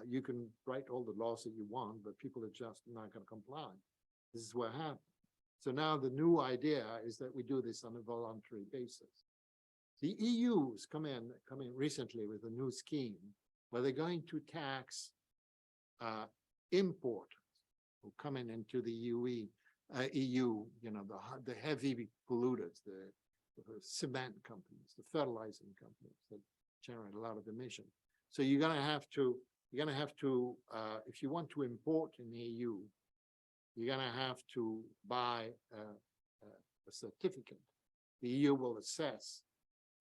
You can write all the laws that you want, but people are just not going to comply. This is what happened. So now the new idea is that we do this on a voluntary basis. The EU's come in recently with a new scheme where they're going to tax importers who come into the EU, you know, the heavy polluters, the cement companies, the fertilizing companies that generate a lot of emission. So you're gonna have to, if you want to import in the EU, you're gonna have to buy a certificate. The EU will assess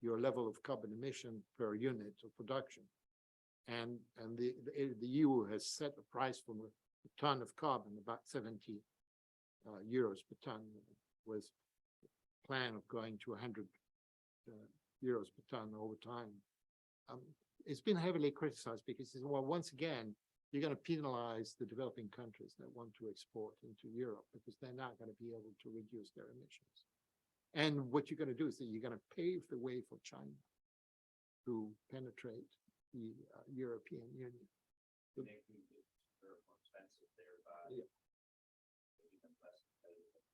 your level of carbon emission per unit of production. And the EU has set a price for a ton of carbon, about 70 euros per ton, with a plan of going to 100 euros per ton over time. It's been heavily criticized because, well, once again, you're going to penalize the developing countries that want to export into Europe because they're not going to be able to reduce their emissions. And what you're going to do is that you're going to pave the way for China to penetrate the European Union. Making it more expensive thereby. Yeah. Making them less competitive.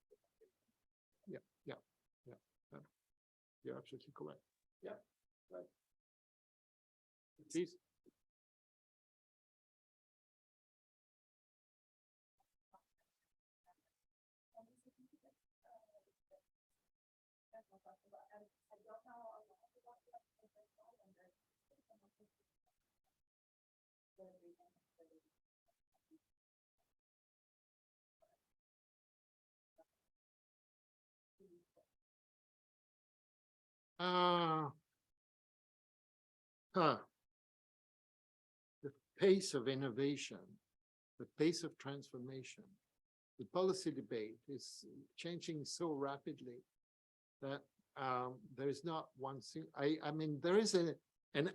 You're absolutely correct. Yeah, right. Please. The pace of innovation, the pace of transformation, the policy debate is changing so rapidly that there is not one thing. I mean, there is an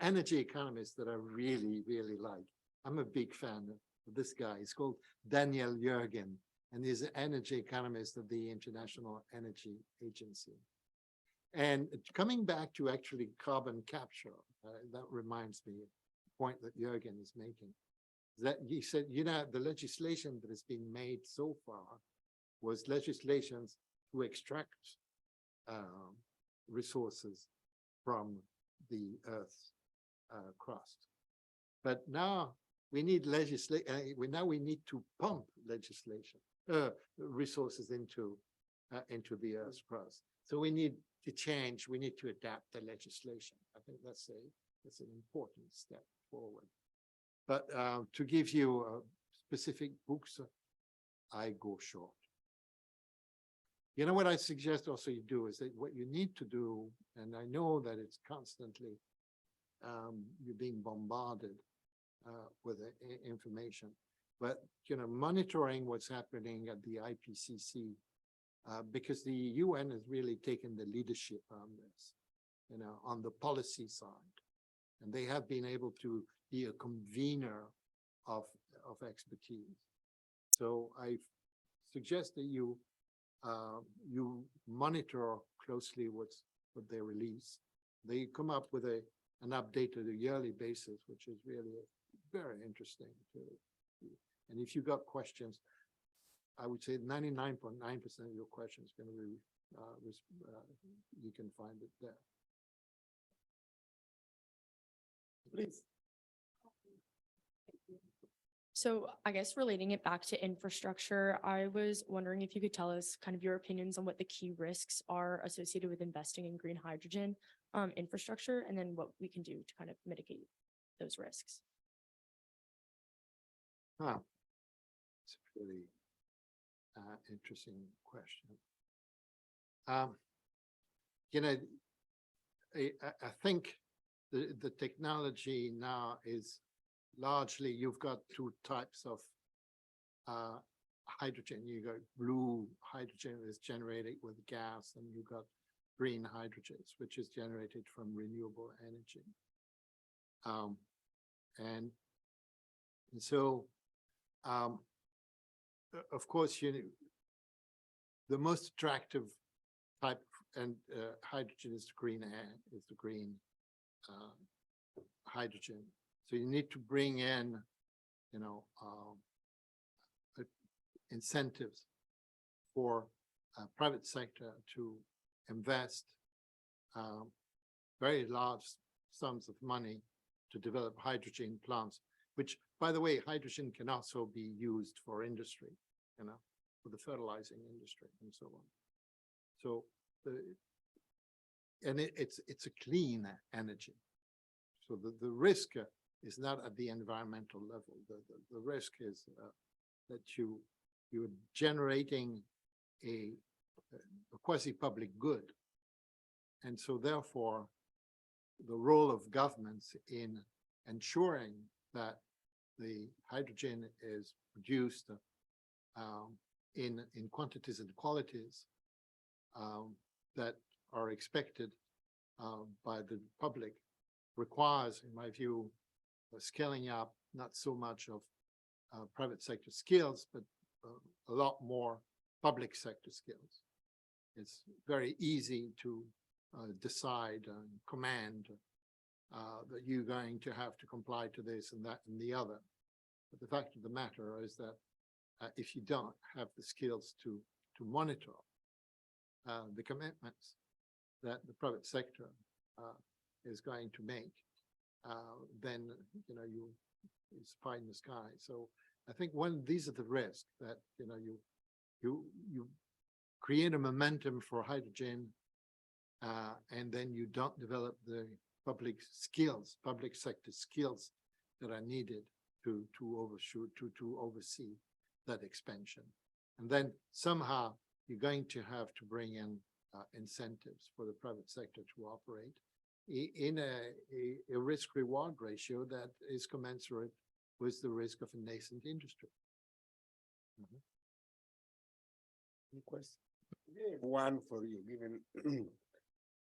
energy economist that I really, really like. I'm a big fan of this guy. He's called Daniel Yergin, and he's an energy economist at the International Energy Agency. And coming back to actually carbon capture, that reminds me of the point that Jürgen is making, that he said, you know, the legislation that has been made so far was legislations to extract resources from the Earth's crust. But now we need now we need to pump resources into the Earth's crust. So we need to change, we need to adapt the legislation. I think that's an important step forward. But to give you specific books, I go short. You know what I suggest also you do is that what you need to do, and I know that it's constantly, you're being bombarded with information, but, you know, monitoring what's happening at the IPCC, because the UN has really taken the leadership on this, you know, on the policy side. And they have been able to be a convener of expertise. So I suggest that you monitor closely what they release. they come up with an update on a yearly basis, which is really very interesting to. And if you got questions, I would say 99.9% of your questions going to be, you can find it there. Please. So I guess relating it back to infrastructure, I was wondering if you could tell us kind of your opinions on what the key risks are associated with investing in green hydrogen infrastructure, and then what we can do to kind of mitigate those risks. It's a really interesting question. You know, I think the technology now is largely, you've got two types of hydrogen. You got blue hydrogen is generated with gas, and you got green hydrogens, which is generated from renewable energy. And so, of course, the most attractive type and hydrogen is the green air, is the green hydrogen. So you need to bring in, incentives for private sector to invest very large sums of money to develop hydrogen plants, which, by the way, hydrogen can also be used for industry, for the fertilizing industry and so on. So, it's a clean energy. So the risk is not at the environmental level. The risk is that you're generating a quasi-public good. And so therefore, the role of governments in ensuring that the hydrogen is produced in quantities and qualities that are expected by the public requires, in my view, scaling up not so much of private sector skills, but a lot more public sector skills. It's very easy to decide and command that you're going to have to comply to this and that and the other. But the fact of the matter is that if you don't have the skills to monitor the commitments that the private sector is going to make, then it's pie in the sky. So I think these are the risks that you create a momentum for hydrogen, and then you don't develop the public sector skills that are needed to oversee that expansion. And then somehow you're going to have to bring in incentives for the private sector to operate in a risk-reward ratio that is commensurate with the risk of a nascent industry. Any question? One for you, given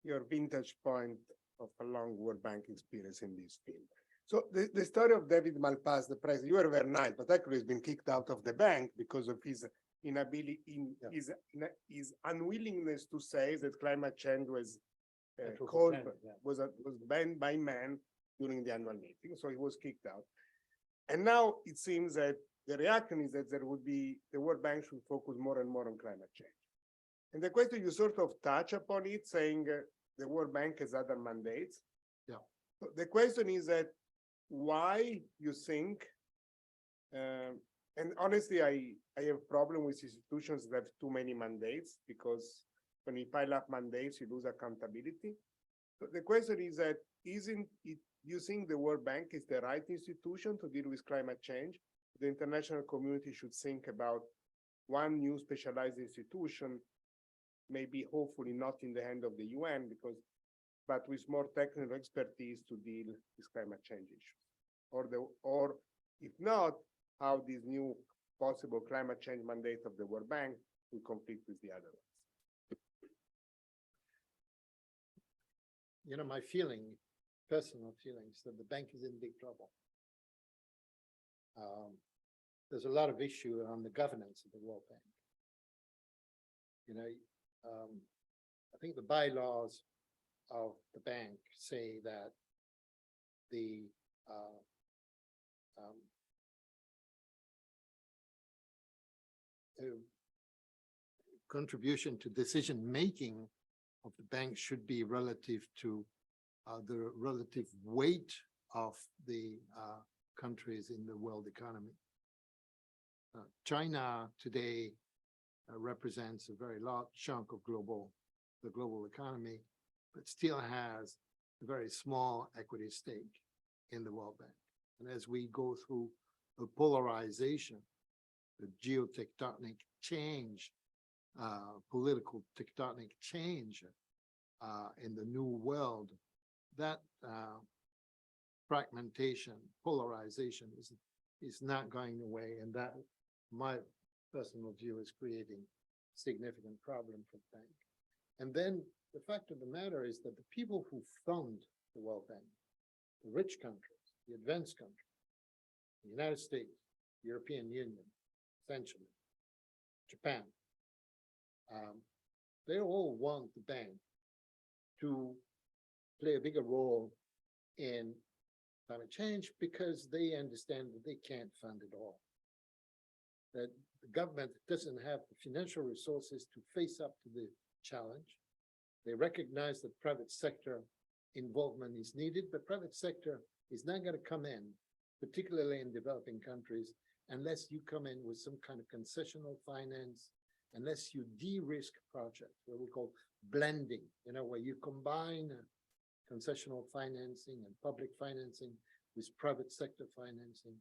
your vintage point of a long World Bank experience in this field. So the story of David Malpass, the president, you were very nice, but actually he's been kicked out of the bank because of his inability, his unwillingness to say that climate change was was banned by man during the annual meeting, so he was kicked out. And now it seems that the reaction is that the World Bank should focus more and more on climate change. And the question, you sort of touch upon it, saying the World Bank has other mandates. Yeah. So the question is that why you think, and honestly, I have problem with institutions that have too many mandates, because when you pile up mandates, you lose accountability. So the question is that, isn't it, you think the World Bank is the right institution to deal with climate change? The international community should think about one new specialized institution, maybe hopefully not in the hand of the UN, but with more technical expertise to deal with climate change issues. Or if not, how this new possible climate change mandate of the World Bank will compete with the other ones. My personal feeling is that the bank is in big trouble. There's a lot of issue on the governance of the World Bank. I think the bylaws of the bank say that the um, uh, contribution to decision-making of the bank should be relative to the relative weight of the countries in the world economy. China today represents a very large chunk of the global economy, but still has a very small equity stake in the World Bank. And as we go through the polarization, the geotectonic change, political tectonic change in the new world, that fragmentation, polarization is not going away, and that, my personal view, is creating significant problem for the bank. And then the fact of the matter is that the people who fund the World Bank, the rich countries, the advanced countries, the United States, European Union, essentially, Japan, they all want the bank to play a bigger role in climate change because they understand that they can't fund it all. That the government doesn't have the financial resources to face up to the challenge. They recognize that private sector involvement is needed, but private sector is not going to come in, particularly in developing countries, unless you come in with some kind of concessional finance, unless you de-risk projects, what we call blending, where you combine concessional financing and public financing with private sector financing.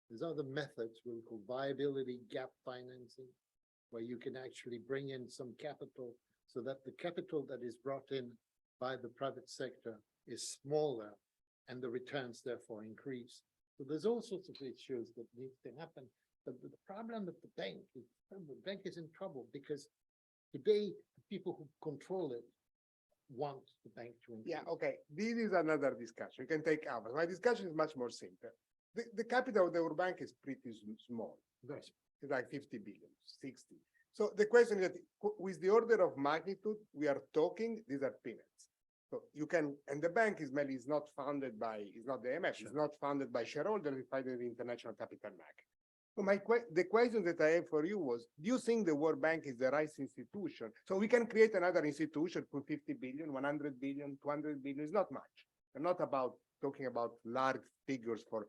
There's other methods we call viability gap financing, where you can actually bring in some capital so that the capital that is brought in by the private sector is smaller and the returns therefore increase. So there's all sorts of issues that need to happen. But the problem with the bank is in trouble because today the people who control it want the bank to increase. Yeah, okay, this is another discussion. You can take hours. My discussion is much more simple. The capital of the World Bank is pretty small. Very small. It's like 50 billion, 60. So the question is that with the order of magnitude we are talking, these are peanuts. So you can, and the bank is mainly is not funded by, it's not the IMF, it's not funded by shareholders, it's funded by the International Capital Market. So the question that I have for you was, do you think the World Bank is the right institution? So we can create another institution for 50 billion, 100 billion, 200 billion, it's not much. We're not talking about large figures for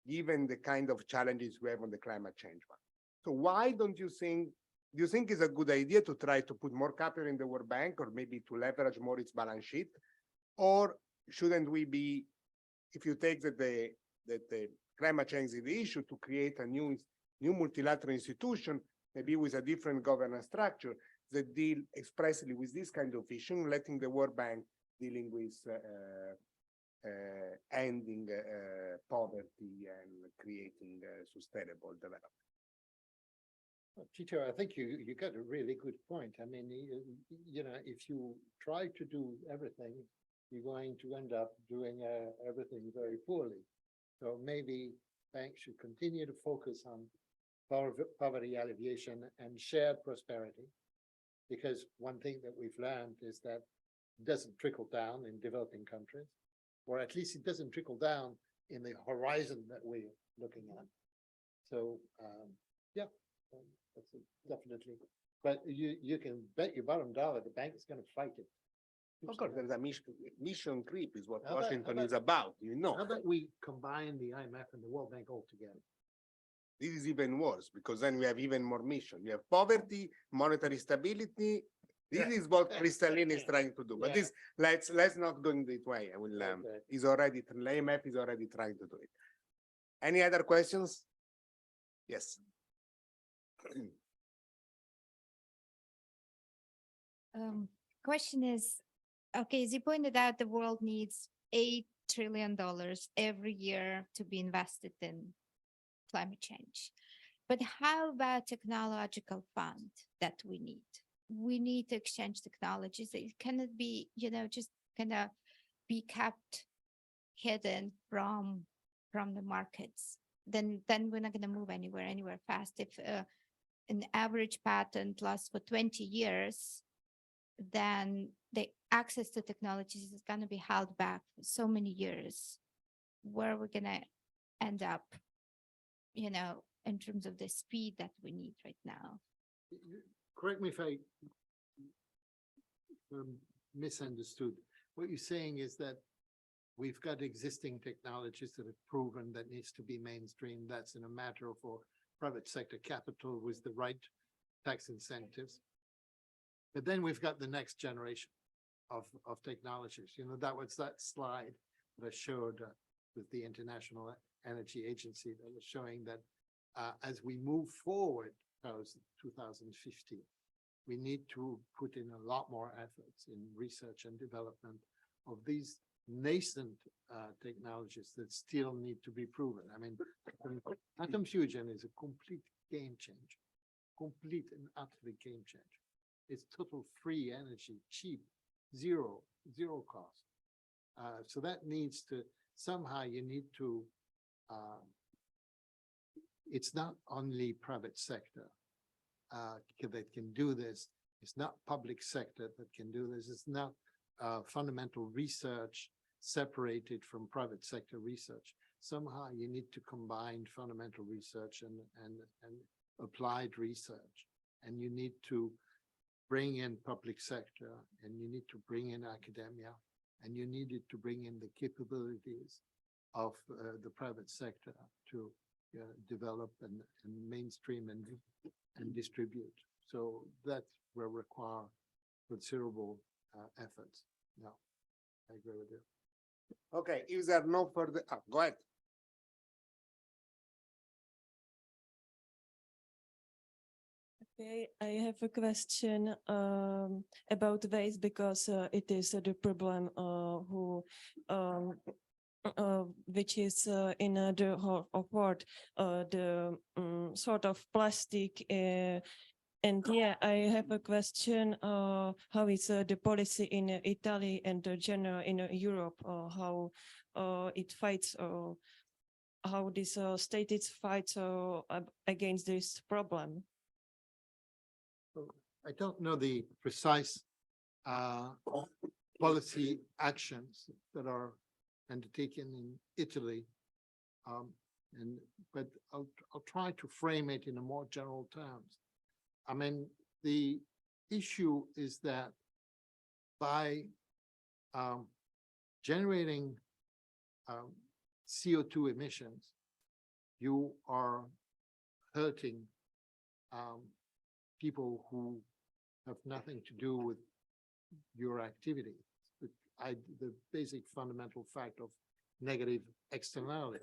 given the kind of challenges we have on the climate change one. So why don't you think, do you think it's a good idea to try to put more capital in the World Bank or maybe to leverage more its balance sheet? Or shouldn't we be, if you take that the climate change is the issue, to create a new multilateral institution, maybe with a different governance structure that deal expressly with this kind of issue, letting the World Bank dealing with ending poverty and creating sustainable development. Tito, I think you got a really good point. I mean, if you try to do everything, you're going to end up doing everything very poorly. So maybe banks should continue to focus on poverty alleviation and shared prosperity, because one thing that we've learned is that it doesn't trickle down in developing countries, or at least it doesn't trickle down in the horizon that we're looking at. So, yeah, that's definitely. But you can bet your bottom dollar the bank is going to fight it. Of course, there's a mission creep is what How about- Washington how is about, How about we combine the IMF and the World Bank all together? This is even worse because then we have even more mission. We have poverty, monetary stability. This is what Kristallin is trying to do. But Yeah. this, let's not go in that way. I will. Okay. IMF is already trying to do it. Any other questions? Yes. Question is, okay, as you pointed out, the world needs $8 trillion every year to be invested in climate change. But how about technological fund that we need? We need to exchange technologies. It cannot be, just kind of be kept hidden from the markets. Then we're not going to move anywhere fast. If an average patent lasts for 20 years, then the access to technologies is gonna be held back for so many years. Where we're gonna end up, in terms of the speed that we need right now. Correct me if I misunderstood. What you're saying is that we've got existing technologies that have proven that needs to be mainstream. That's in a matter for private sector capital with the right tax incentives. But then we've got the next generation of technologies. That was that slide that I showed with the International Energy Agency that was showing that as we move forward, 2050, we need to put in a lot more efforts in research and development of these nascent technologies that still need to be proven. I mean, atom fusion is a complete game changer, complete and utterly game changer. It's total free energy, cheap, zero cost. So that needs to, somehow you need to, it's not only private sector that can do this. It's not public sector that can do this. It's not fundamental research separated from private sector research. Somehow you need to combine fundamental research and applied research. And you need to bring in public sector, and you need to bring in academia, and you needed to bring in the capabilities of the private sector to develop and mainstream and distribute. So that will require considerable efforts. No, I agree with you. Okay, if there are no further, go ahead. Okay, I have a question about waste because it is the problem which is in the whole of world, the sort of plastic. And yeah, I have a question. How is the policy in Italy and general in Europe? How it fights? How this state is fights against this problem? I don't know the precise policy actions that are undertaken in Italy. But I'll try to frame it in a more general terms. I mean, the issue is that by generating CO2 emissions, you are hurting people who have nothing to do with your activity. The basic fundamental fact of negative externality.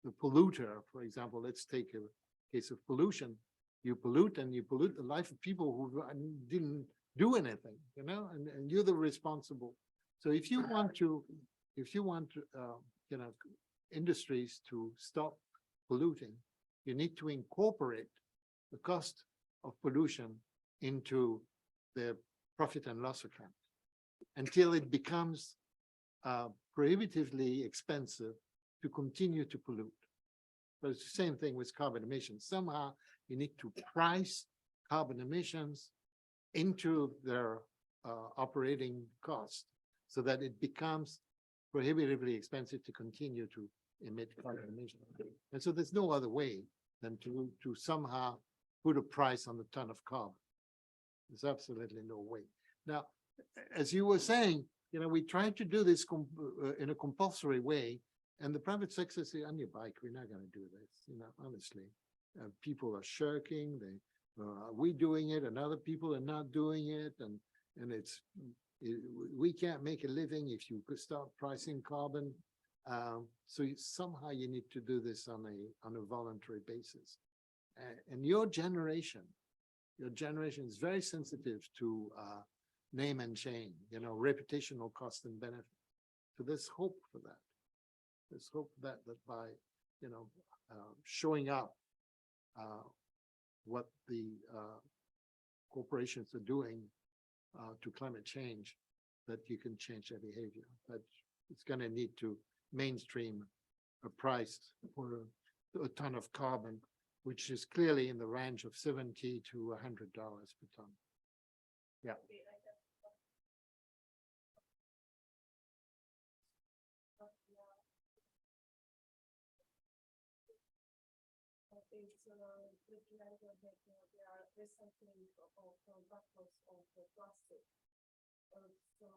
The polluter, for example, let's take a case of pollution. You pollute and you pollute the life of people who didn't do anything, and you're the responsible. So if you want industries to stop polluting, you need to incorporate the cost of pollution into the profit and loss account until it becomes prohibitively expensive to continue to pollute. But it's the same thing with carbon emissions. Somehow you need to price carbon emissions into their operating cost so that it becomes prohibitively expensive to continue to emit carbon emissions. And so there's no other way than to somehow put a price on the ton of carbon. There's absolutely no way. Now, as you were saying, we tried to do this in a compulsory way, and the private sector say, on your bike, we're not going to do this. Honestly, people are shirking. We doing it, and other people are not doing it, and we can't make a living if you could start pricing carbon. So somehow you need to do this on a voluntary basis. And your generation is very sensitive to name and shame, reputational cost and benefit. So there's hope for that. There's hope that by, showing up what the corporations are doing to climate change, that you can change their behavior. But it's going to need to mainstream a price for a ton of carbon which is clearly in the range of 70 to $100 per ton. Yeah. It's recommended that there are recycling of bottles of plastic. So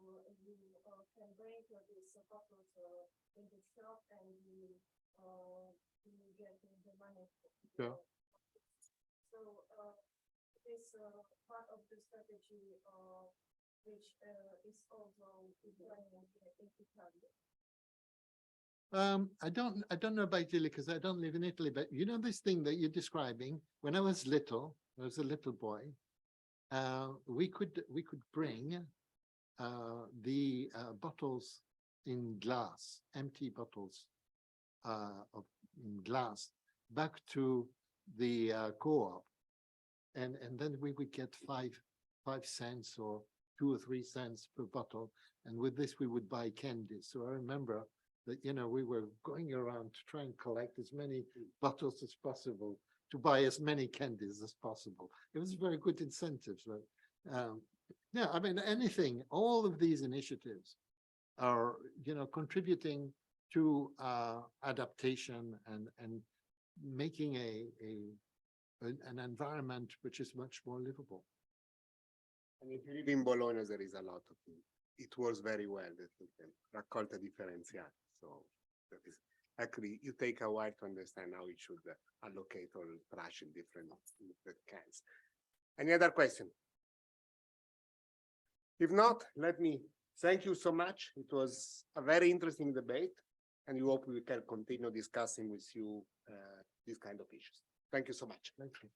you can bring these bottles in the shop and you get the money. Yeah. So this part of the strategy which is also implemented in Italy. I don't know about Italy because I don't live in Italy, but you know this thing that you're describing, when I was little, I was a little boy, we could bring the bottles in glass, empty bottles in glass back to the co-op. And then we would get 5 cents or 2 or 3 cents per bottle. And with this, we would buy candy. So I remember that, you know, we were going around to try and collect as many bottles as possible to buy as many candies as possible. It was very good incentives. But, yeah, I mean, anything, all of these initiatives are, you know, contributing to adaptation and making an environment which is much more livable. And if you live in Bologna, there is a lot of it. It works very well, that you can raccolta differenziata. So that is actually, you take a while to understand how it should allocate all trash in different cans. Any other question? If not, let me thank you so much. It was a very interesting debate, and we hope we can continue discussing with you these kind of issues. Thank you so much. Thank you.